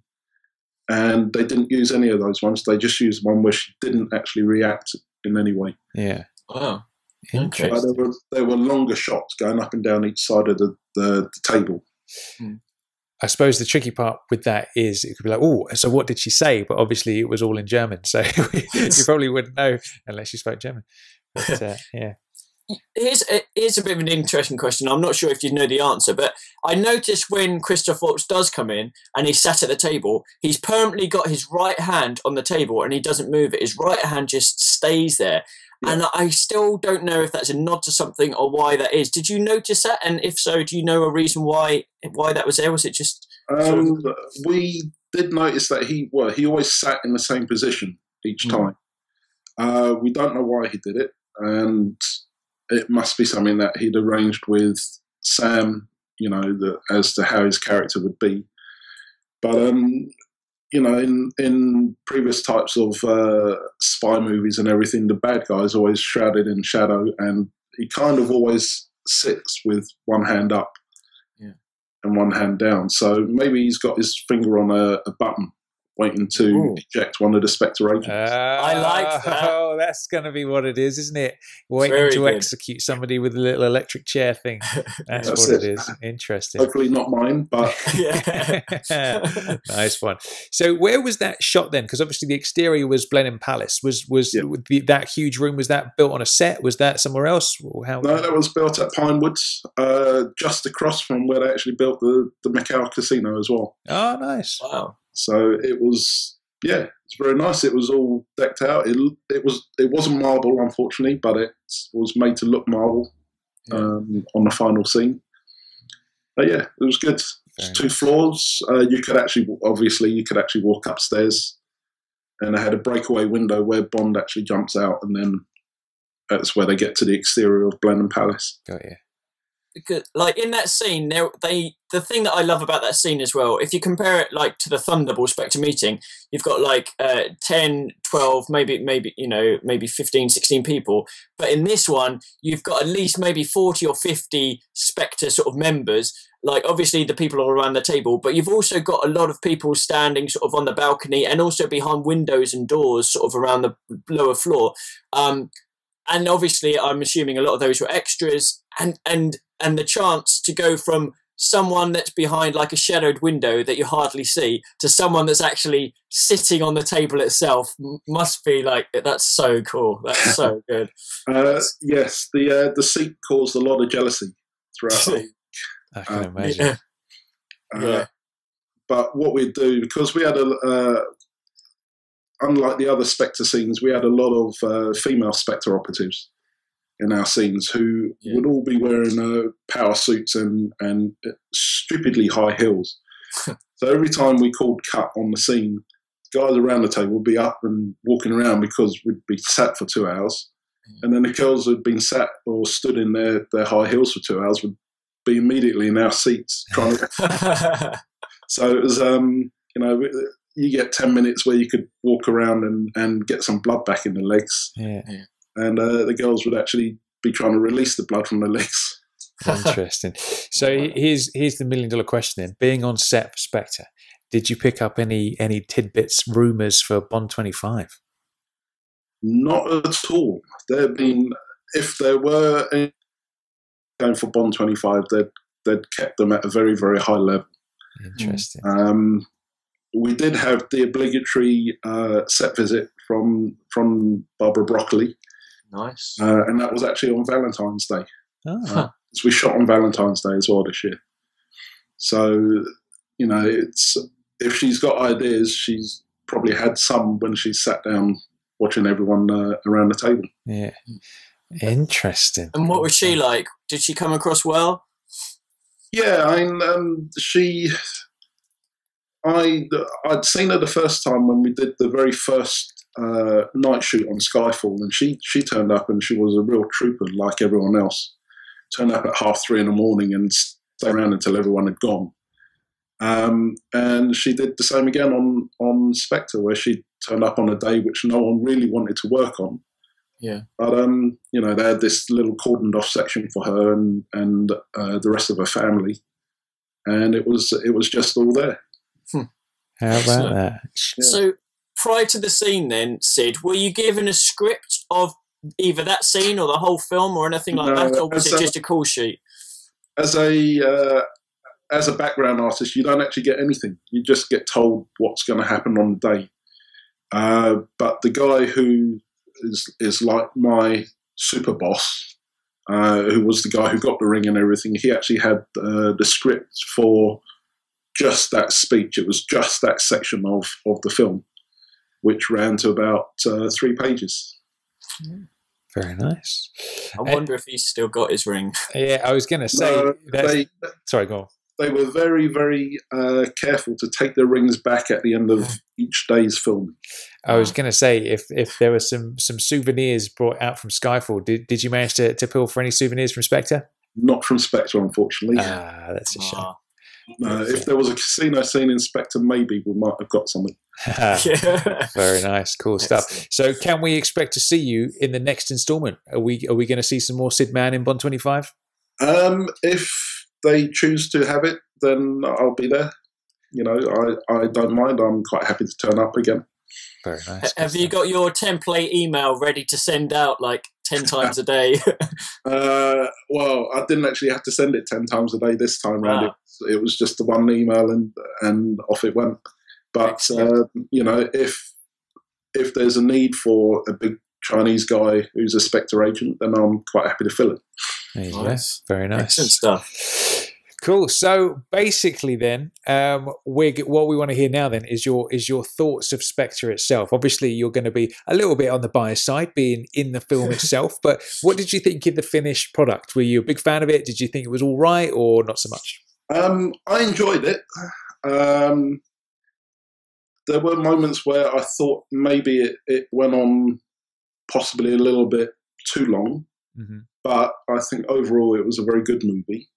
And they didn't use any of those ones. They just used one where she didn't actually react in any way. Yeah. Wow. Interesting. There were longer shots going up and down each side of the table. I suppose the tricky part with that is it could be like, oh, so what did she say? But obviously it was all in German. So you probably wouldn't know unless you spoke German. But, yeah. Here's a bit of an interesting question. I'm not sure if you know the answer, but I noticed when Krista Fox does come in and he's sat at the table, he's permanently got his right hand on the table and he doesn't move it. His right hand just stays there. Yeah. And I still don't know if that's a nod to something or why that is. Did you notice that? And if so, do you know a reason why that was there? Was it just... We did notice that he always sat in the same position each time. We don't know why he did it. And... it must be something that he'd arranged with Sam, as to how his character would be. But, in previous types of spy movies and everything, the bad guy's always shrouded in shadow, and he kind of always sits with one hand up and one hand down. So maybe he's got his finger on a button waiting to eject one of the Spectre agents. I like that. Oh, that's going to be what it is, isn't it? Waiting to execute somebody with a little electric chair thing. That's what it is. Interesting. Hopefully not mine, but nice one. So where was that shot then? Because obviously the exterior was Blenheim Palace. Was that huge room, was that built on a set? Was that somewhere else? No, that was built at Pinewoods, just across from where they actually built the Macau casino as well. Oh, nice. Wow. So it was, it's very nice. It was all decked out. It wasn't marble, unfortunately, but it was made to look marble on the final scene. But yeah, it was good. It's 2 floors. You could actually walk upstairs, and they had a breakaway window where Bond actually jumps out, and then that's where they get to the exterior of Blenheim Palace. Got you. Because, like, in that scene, the thing that I love about that scene as well, if you compare it like to the Thunderball Spectre meeting, you've got like 10, 12, maybe 15, 16 people. But in this one, you've got at least maybe 40 or 50 Spectre sort of members. Like, obviously the people are around the table, but you've also got a lot of people standing sort of on the balcony and also behind windows and doors sort of around the lower floor. And obviously, I'm assuming a lot of those were extras, and the chance to go from someone that's behind like a shadowed window that you hardly see to someone that's actually sitting on the table itself must be like, that's so cool. That's so good. Yes, the seat caused a lot of jealousy throughout. I can imagine. But what we'd do, because we had unlike the other Spectre scenes, we had a lot of female Spectre operatives in our scenes who would all be wearing power suits and stupidly high heels. So every time we called cut on the scene, guys around the table would be up and walking around because we'd be sat for 2 hours. And then the girls who'd been sat or stood in their high heels for 2 hours would be immediately in our seats trying to... So it was, you get 10 minutes where you could walk around and get some blood back in the legs. Yeah. And the girls would actually be trying to release the blood from the legs. Interesting. So here's the $1 million question then. Being on set for Spectre, did you pick up any tidbits, rumours for Bond 25? Not at all. If there were any going for Bond 25, they'd kept them at a very, very high level. Interesting. We did have the obligatory set visit from Barbara Broccoli. Nice. And that was actually on Valentine's Day. Oh. So we shot on Valentine's Day as well this year. So, it's if she's got ideas, she's probably had some when she sat down watching everyone around the table. Yeah. Interesting. And what was she like? Did she come across well? Yeah, I'd seen her the first time when we did the very first night shoot on Skyfall, and she turned up and she was a real trooper like everyone else. Turned up at 3:30 in the morning and stayed around until everyone had gone. And she did the same again on Spectre, where she turned up on a day which no one really wanted to work on. Yeah. But they had this little cordoned off section for her and the rest of her family, and it was just all there. How about that? So prior to the scene then, Sid, were you given a script of either that scene or the whole film or anything like that, or was it just a call sheet? As a background artist, you don't actually get anything. You just get told what's going to happen on the day. But the guy who is like my super boss, who was the guy who got the ring and everything, he actually had the script for just that speech. It was just that section of the film, which ran to about 3 pages. Very nice. I wonder if he's still got his ring. Yeah, I was going to say... Sorry, go on. They were very, very careful to take their rings back at the end of each day's filming. I was going to say, if there were some souvenirs brought out from Skyfall, did you manage to pull for any souvenirs from Spectre? Not from Spectre, unfortunately. That's a shame. If there was a casino scene in Spectre, maybe we might have got something. Very nice, cool stuff. So, can we expect to see you in the next instalment? Are we going to see some more Sid Man in Bond 25? If they choose to have it, then I'll be there. I don't mind. I'm quite happy to turn up again. Very nice. Have you got your template email ready to send out like 10 times a day? Well, I didn't actually have to send it 10 times a day this time round. Wow. It was just the one email and off it went. But if there's a need for a big Chinese guy who's a Spectre agent, then I'm quite happy to fill it. There you go. Very nice. Excellent stuff. Cool. So basically, then, what we want to hear now then is your thoughts of Spectre itself. Obviously, you're going to be a little bit on the biased side, being in the film itself. But what did you think of the finished product? Were you a big fan of it? Did you think it was all right, or not so much? I enjoyed it. There were moments where I thought maybe it went on possibly a little bit too long, but I think overall it was a very good movie.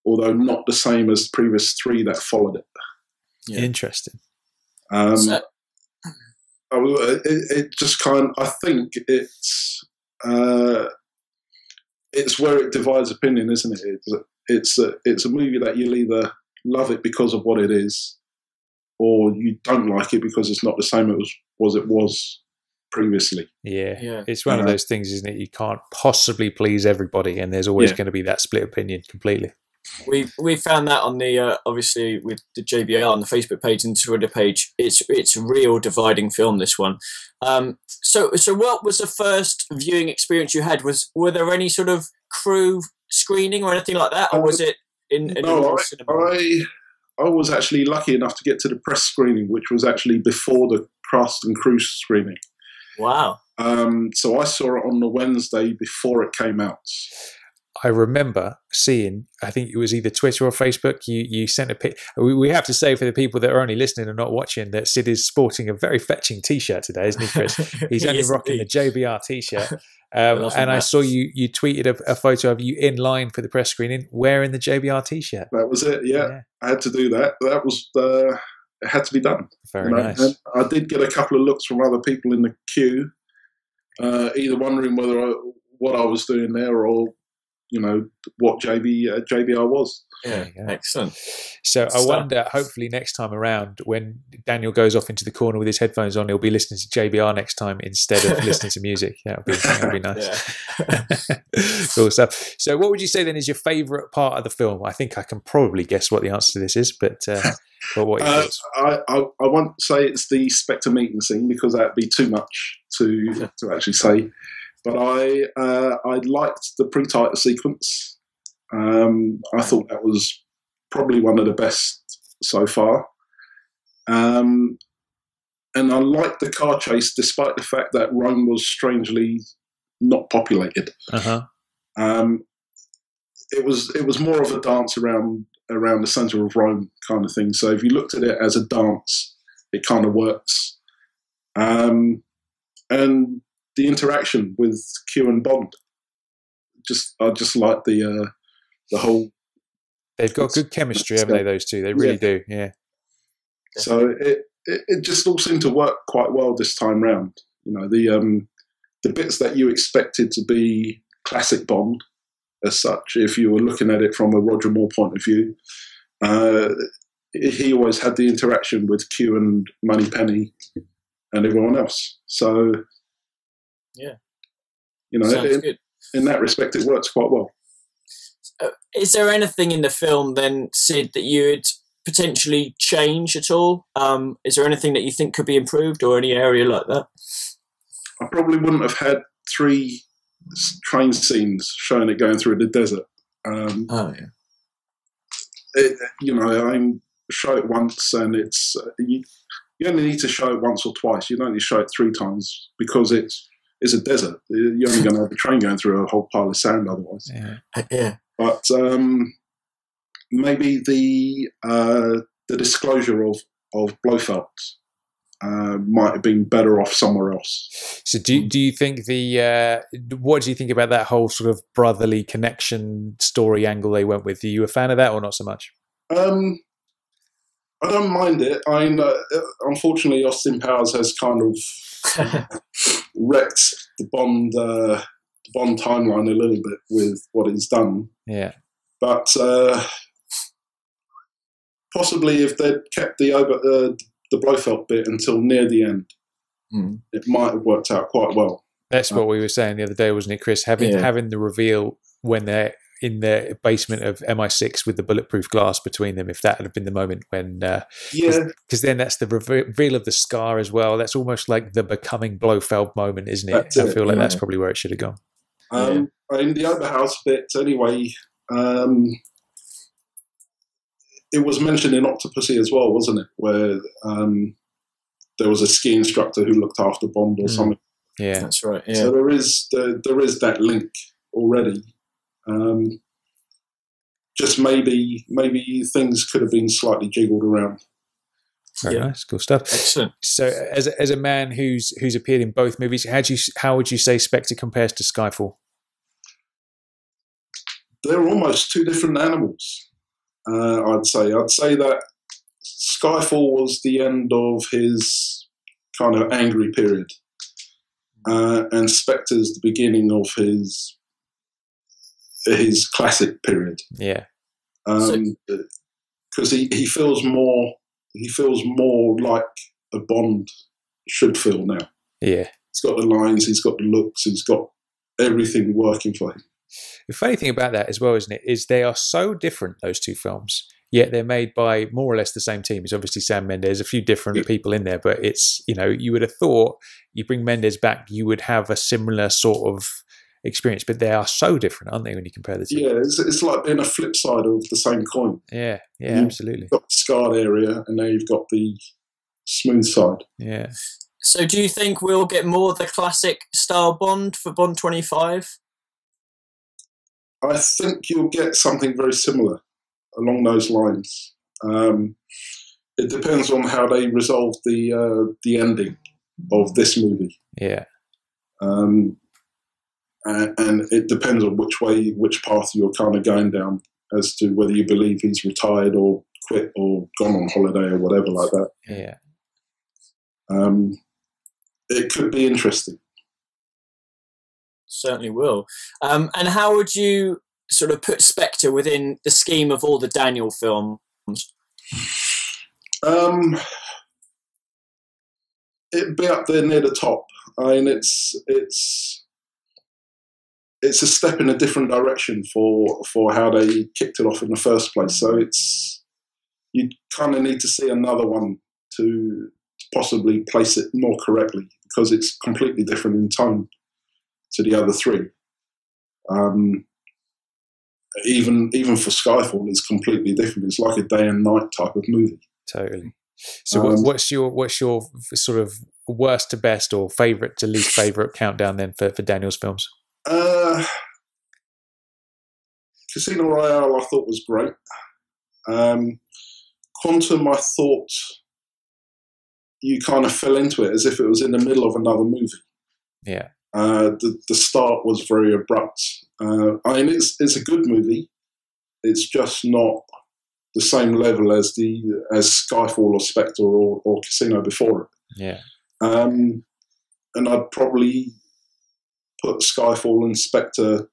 Although not the same as the previous three that followed it. Yeah. Interesting. It just I think it's where it divides opinion, isn't it? It's a movie that you'll either love it because of what it is, or you don't like it because it's not the same as it was previously. Yeah. It's one of those things, isn't it? You can't possibly please everybody, and there's always going to be that split opinion completely. We found that on the obviously with the JBR on the Facebook page and Twitter page. It's a real dividing film, this one. So what was the first viewing experience you had? Were there any sort of crew screening or anything like that, or was it in no, cinema? I was actually lucky enough to get to the press screening, which was actually before the cast and crew screening. Wow. So I saw it on the Wednesday before it came out. I remember seeing, I think it was either Twitter or Facebook, you sent a pic. We have to say for the people that are only listening and not watching that Sid is sporting a very fetching T-shirt today, isn't he, Chris? He's only rocking the JBR T-shirt. And I saw you tweeted a photo of you in line for the press screening wearing the JBR T-shirt. That was it, yeah. I had to do that. That was, it had to be done. Very nice. And I did get a couple of looks from other people in the queue, either wondering what I was doing there or, what JBR was. Yeah, excellent. So I wonder, hopefully next time around, when Daniel goes off into the corner with his headphones on, he'll be listening to JBR next time instead of listening to music. That would be nice. Cool stuff. So what would you say then is your favourite part of the film? I think I can probably guess what the answer to this is, but what are your thoughts? I won't say it's the Spectre Meeting scene because that would be too much to actually say. But I liked the pre-title sequence. I thought that was probably one of the best so far. And I liked the car chase, despite the fact that Rome was strangely not populated. It was more of a dance around the centre of Rome kind of thing. So if you looked at it as a dance, it kind of works. And the interaction with Q and Bond, I just like the whole. They've got good chemistry, haven't they? Those two, they really do. Yeah. So it just all seemed to work quite well this time round. The bits that you expected to be classic Bond, as such, if you were looking at it from a Roger Moore point of view, he always had the interaction with Q and Moneypenny and everyone else. So. Yeah, in that respect, it works quite well. Is there anything in the film then, Sid, that you'd potentially change at all? Is there anything that you think could be improved or any area like that? I probably wouldn't have had 3 train scenes showing it going through the desert. I show it once and it's you only need to show it once or twice. You don't need to show it 3 times because it's a desert. You're only going to have a train going through a whole pile of sand otherwise. Yeah. But maybe the disclosure of Blofeld might have been better off somewhere else. So do you think what do you think about that whole sort of brotherly connection story angle they went with? Are you a fan of that or not so much? I don't mind it. Unfortunately, Austin Powers has kind of wrecked the Bond timeline a little bit with what he's done. Yeah. But possibly if they'd kept the Blofeld bit until near the end, it might have worked out quite well. That's what we were saying the other day, wasn't it, Chris? Having the reveal when they're in the basement of MI6 with the bulletproof glass between them, if that had been the moment when... Because then that's the reveal of the scar as well. That's almost like the becoming Blofeld moment, isn't it? I feel like that's probably where it should have gone. In the Oberhaus bit, anyway, it was mentioned in Octopussy as well, wasn't it? Where there was a ski instructor who looked after Bond or something. Yeah, that's right. Yeah. So there is that link already. Just maybe things could have been slightly jiggled around. Very nice, cool stuff. Excellent. So, as a man who's appeared in both movies, how would you say Spectre compares to Skyfall? They're almost two different animals. I'd say that Skyfall was the end of his kind of angry period, and Spectre's the beginning of his classic period. Yeah, because he feels more like a Bond should feel now. Yeah, he's got the lines, he's got the looks, he's got everything working for him. The funny thing about that as well, isn't it, is they are so different, those two films, yet they're made by more or less the same team. It's obviously Sam Mendes, a few different people in there, but it's, you would have thought you bring Mendes back, you would have a similar sort of experience, but they are so different, aren't they, when you compare the two? Yeah, it's like being a flip side of the same coin. Yeah, absolutely. You've got the scarred area, and now you've got the smooth side. Yeah. So do you think we'll get more of the classic style Bond for Bond 25? I think you'll get something very similar along those lines. It depends on how they resolve the ending of this movie. Yeah. And it depends on which path you're kind of going down as to whether you believe he's retired or quit or gone on holiday or whatever like that. Yeah. It could be interesting. Certainly will. And how would you sort of put Spectre within the scheme of all the Daniel films? It'd be up there near the top. I mean, it's a step in a different direction for how they kicked it off in the first place. So you kind of need to see another one to possibly place it more correctly, because it's completely different in tone to the other three. Even for Skyfall, it's completely different. It's like a day and night type of movie. Totally. So what's your sort of worst to best or favourite to least favourite countdown then for Daniel's films? Casino Royale I thought was great. Quantum, I thought you kind of fell into it as if it was in the middle of another movie. Yeah. The start was very abrupt. I mean, it's a good movie. It's just not the same level as Skyfall or Spectre or Casino before it. Yeah. And I'd probably put Skyfall and Spectre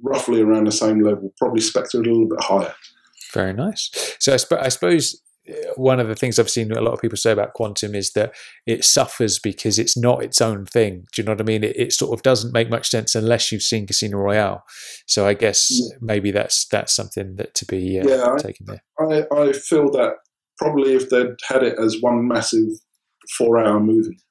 roughly around the same level. Probably Spectre a little bit higher. Very nice. So I suppose one of the things I've seen a lot of people say about Quantum is that it suffers because it's not its own thing. Do you know what I mean? It sort of doesn't make much sense unless you've seen Casino Royale. So I guess maybe that's something that to be taken there. I feel that probably if they'd had it as one massive 4-hour movie,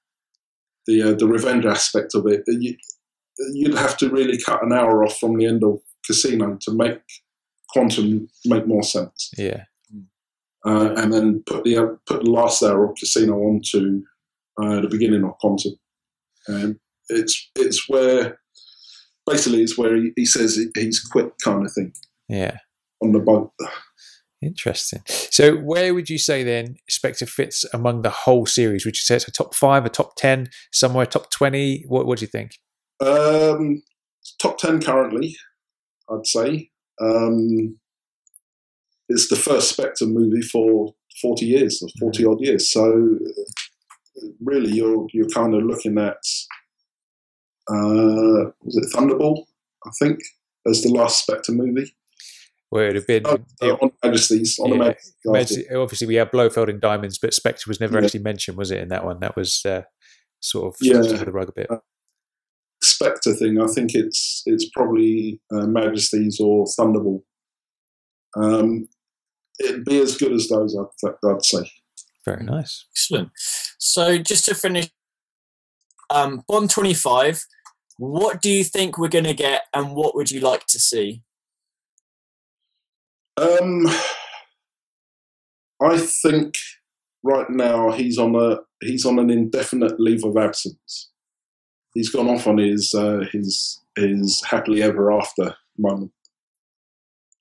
the revenge aspect of it, you'd have to really cut an hour off from the end of Casino to make Quantum make more sense. Yeah. And then put the last hour of Casino onto the beginning of Quantum. It's where basically it's where he says he's quit kind of thing. Yeah. On the boat. Interesting. So where would you say then Spectre fits among the whole series? Would you say it's a top 5, a top 10, somewhere top 20? What do you think? Top 10 currently, I'd say. It's the first Spectre movie for 40 years, or 40 odd years. So really you're kind of looking at, was it Thunderball, I think, as the last Spectre movie? Where it would have been on Majesty's. On the Majesty. Obviously, we have Blofeld in Diamonds, but Spectre was never actually mentioned, was it? In that one, that was sort of under the rug a bit. Spectre thing, I think it's probably Majesty's or Thunderball. It'd be as good as those, I'd say. Very nice. Excellent. So just to finish, Bond 25, what do you think we're going to get, and what would you like to see? I think right now he's on an indefinite leave of absence. He's gone off on his happily ever after moment,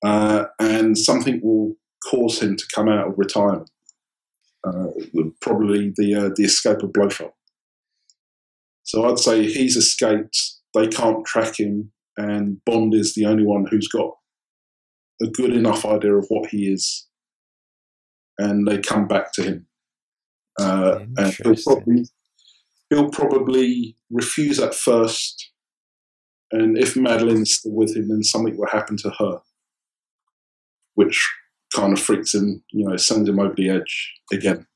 and something will cause him to come out of retirement. Probably the escape of Blofeld. So I'd say he's escaped. They can't track him, and Bond is the only one who's got a good enough idea of what he is, and they come back to him. And he'll probably refuse at first, and if Madeline's still with him, then something will happen to her, which kind of freaks him, sends him over the edge again.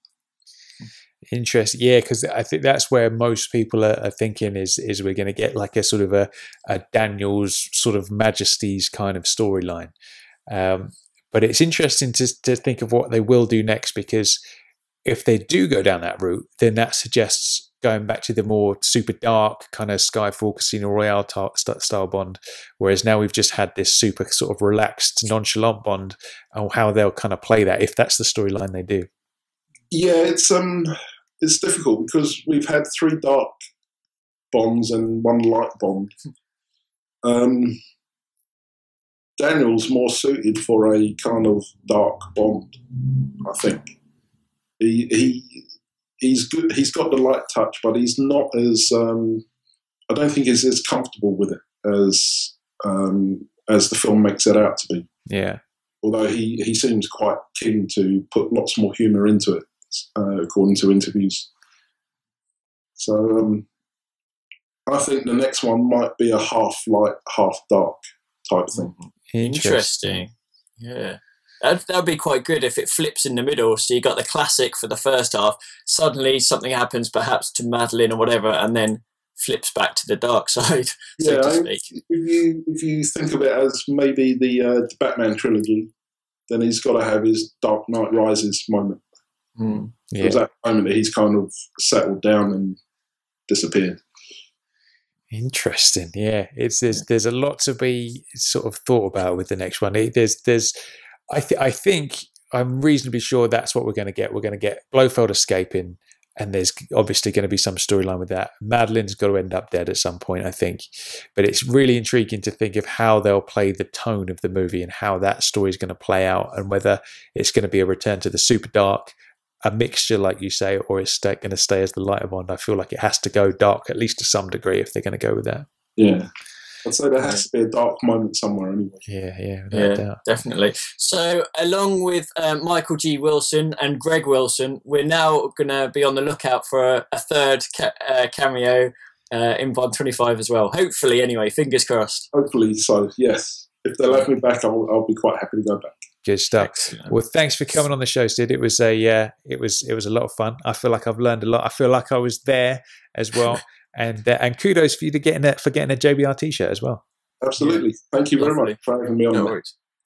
Interesting, yeah, because I think that's where most people are thinking is we're going to get like a sort of a Daniels sort of Majesty's kind of storyline. But it's interesting to think of what they will do next, because if they do go down that route, then that suggests going back to the more super dark kind of Skyfall, Casino Royale style Bond, whereas now we've just had this super sort of relaxed, nonchalant Bond, and how they'll kind of play that if that's the storyline they do. Yeah, it's difficult because we've had 3 dark Bonds and 1 light Bond. Daniel's more suited for a kind of dark Bond, I think. He's good. He's got the light touch, but he's not as. I don't think he's as comfortable with it as the film makes it out to be. Yeah. Although he seems quite keen to put lots more humour into it, according to interviews. So I think the next one might be a half light, half dark type thing. Interesting. Yeah. That would be quite good if it flips in the middle. So you got the classic for the first half. Suddenly something happens, perhaps to Madeline or whatever, and then flips back to the dark side, so to speak. If you think of it as maybe the Batman trilogy, then he's got to have his Dark Knight Rises moment. Yeah. Because that moment he's kind of settled down and disappeared. Interesting. Yeah, there's a lot to be sort of thought about with the next one. I think I'm reasonably sure that's what we're going to get. We're going to get Blofeld escaping, and there's obviously going to be some storyline with that. Madeline's got to end up dead at some point, I think. But it's really intriguing to think of how they'll play the tone of the movie and how that story is going to play out, and whether it's going to be a return to the super dark, a mixture, like you say, or it's going to stay as the lighter Bond. I feel like it has to go dark, at least to some degree, if they're going to go with that. Yeah. I'd say there has to be a dark moment somewhere anyway. Yeah, definitely. So along with Michael G. Wilson and Greg Wilson, we're now going to be on the lookout for a third cameo in Bond 25 as well. Hopefully, anyway, fingers crossed. Hopefully so, yes. If they let me back, I'll be quite happy to go back. Good stuff. Excellent. Well, thanks for coming on the show, Sid. It was a lot of fun. I feel like I've learned a lot. I feel like I was there as well. And kudos for you for getting a JBR t-shirt as well. Absolutely. Yeah. Thank you very much for having me on. Cool.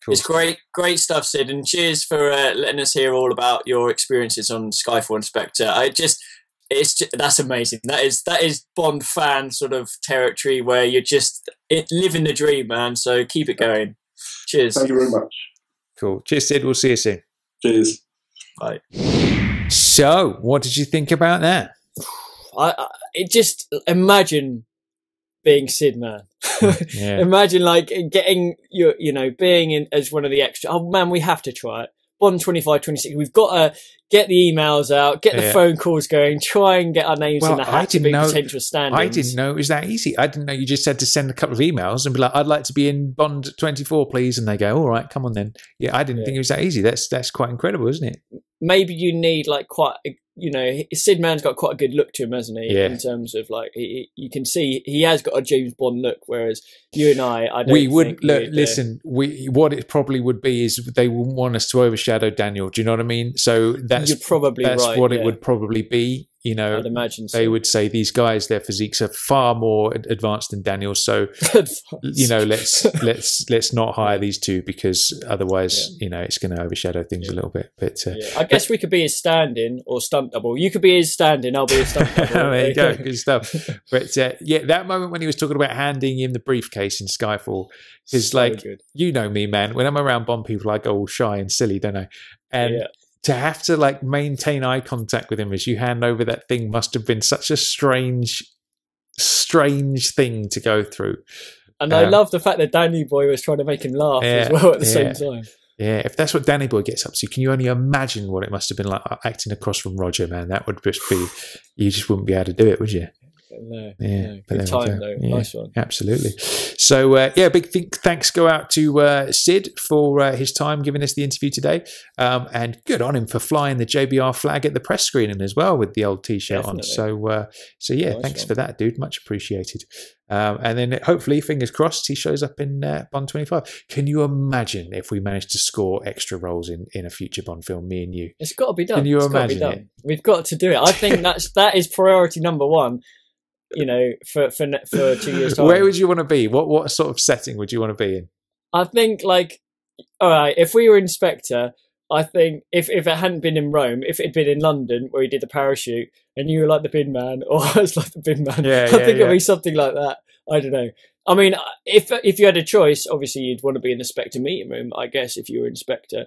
It's great stuff, Sid, and cheers for letting us hear all about your experiences on Skyfall and Spectre. That's amazing. That is Bond fan sort of territory where you're just living the dream, man. So keep it going. Cheers. Thank you very much. Cool. Cheers, Sid. We'll see you soon. Cheers. Bye. So, what did you think about that? It just imagine being Sid Man. Yeah. Imagine like getting being in as one of the extra. Oh man, we have to try it. Bond 25, 26. We've got to get the emails out, get the phone calls going, try and get our names in the hat to be potential stand-ins. I didn't know it was that easy. I didn't know you just had to send a couple of emails and be like, I'd like to be in Bond 24, please. And they go, all right, come on then. Yeah, I didn't think it was that easy. That's quite incredible, isn't it? Maybe you need like quite you know, Sid Man's got quite a good look to him, hasn't he? Yeah. In terms of like, you can see he has got a James Bond look, whereas you and I don't we would think look, listen. What it probably would be is they wouldn't want us to overshadow Daniel. Do you know what I mean? So you're probably right, what it would probably be. You know, I'd imagine so. They would say these guys, their physiques are far more advanced than Daniel's. So, you know, let's not hire these two, because otherwise, you know, it's going to overshadow things a little bit. But I guess we could be his stand-in or stunt double. You could be his stand-in, I'll be his stunt double. There you go, good stuff. But yeah, that moment when he was talking about handing him the briefcase in Skyfall, is so like, good. You know me, man. When I'm around Bond people, I go all shy and silly, don't I? And to have to like maintain eye contact with him as you hand over that thing must have been such a strange thing to go through. And I love the fact that Danny Boy was trying to make him laugh as well at the same time. Yeah, if that's what Danny Boy gets up to, can you only imagine what it must have been like acting across from Roger, man? That would just be, you just wouldn't be able to do it, would you? No, yeah, no. Good time though. Yeah, nice one. Absolutely. So big thanks go out to Sid for his time giving us the interview today, and good on him for flying the JBR flag at the press screening as well with the old T-shirt on. So yeah, nice thanks for that, dude. Much appreciated. And then hopefully, fingers crossed, he shows up in Bond 25. Can you imagine if we managed to score extra roles in a future Bond film, me and you? It's got to be done. Can you imagine it? We've got to do it. I think that is priority number one. You know, for 2 years' time. Where would you want to be? What sort of setting would you want to be in? I think, like, all right, if we were in Spectre, I think if it hadn't been in Rome, if it had been in London where he did the parachute and you were like the bin man, or I was like the bin man, I think it'd be something like that. I don't know. I mean, if you had a choice, obviously you'd want to be in the Spectre meeting room, I guess, if you were in Spectre.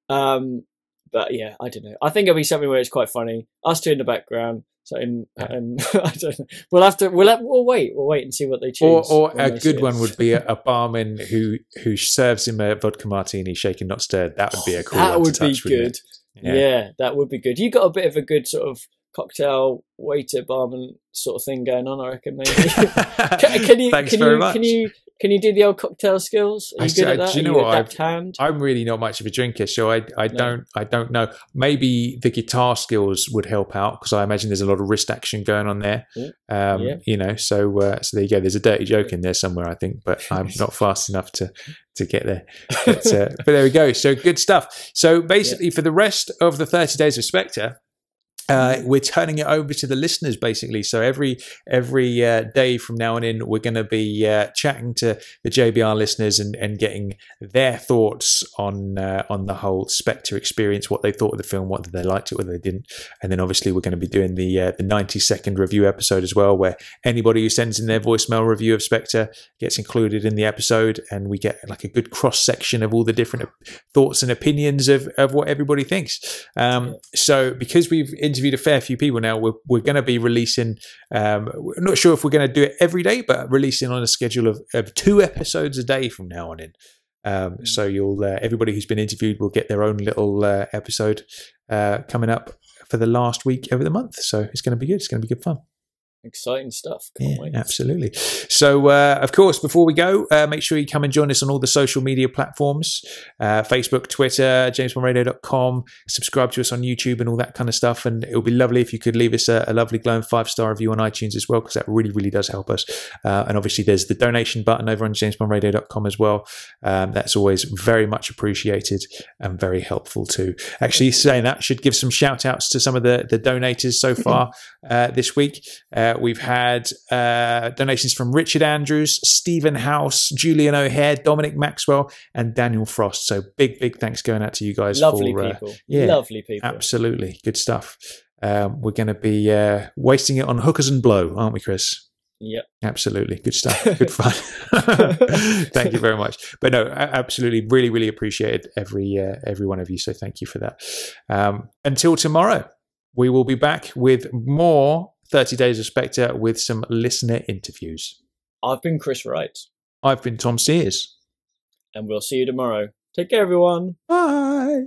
But yeah, I don't know. I think it'll be something where it's quite funny. Us two in the background. So and I don't know. We'll wait and see what they choose. Or a good one would be a barman who serves him a vodka martini, shaken not stirred. That would be a cool one. That would be good. Yeah, that would be good. You got a bit of a good sort of cocktail waiter barman sort of thing going on, I reckon. Maybe. Can you do the old cocktail skills? Are you good at that? Do you know what? I'm really not much of a drinker, so I don't know. Maybe the guitar skills would help out, because I imagine there's a lot of wrist action going on there. You know, so there you go. There's a dirty joke in there somewhere, I think, but I'm not fast enough to get there. But there we go. So good stuff. So basically, for the rest of the 30 Days of Spectre, we're turning it over to the listeners, basically. So every day from now on in, we're going to be chatting to the JBR listeners and getting their thoughts on the whole Spectre experience, what they thought of the film, whether they liked it, whether they didn't. And then obviously we're going to be doing the 90-second review episode as well, where anybody who sends in their voicemail review of Spectre gets included in the episode, and we get like a good cross section of all the different thoughts and opinions of what everybody thinks. So because we've interviewed a fair few people now, we're going to be releasing, I'm not sure if we're going to do it every day, but releasing on a schedule of 2 episodes a day from now on in. So you'll everybody who's been interviewed will get their own little episode coming up for the last week of the month. So it's going to be good. It's going to be good fun. Exciting stuff. Can't wait. Absolutely. So, of course, before we go, make sure you come and join us on all the social media platforms, Facebook, Twitter, jamesbondradio.com, subscribe to us on YouTube and all that kind of stuff. And it would be lovely if you could leave us a lovely glowing 5-star review on iTunes as well, because that really, really does help us. And obviously there's the donation button over on jamesbondradio.com as well. That's always very much appreciated and very helpful too. Actually, saying that, should give some shout outs to some of the donators so far this week. We've had donations from Richard Andrews, Stephen House, Julian O'Hare, Dominic Maxwell, and Daniel Frost. So big thanks going out to you guys. Lovely people. Lovely people. Absolutely. Good stuff. We're going to be wasting it on hookers and blow, aren't we, Chris? Yep. Absolutely. Good stuff. Good fun. Thank you very much. But no, absolutely. Really, really appreciated every one of you. So thank you for that. Until tomorrow, we will be back with more 30 Days of Spectre with some listener interviews. I've been Chris Wright. I've been Tom Sears. And we'll see you tomorrow. Take care, everyone. Bye.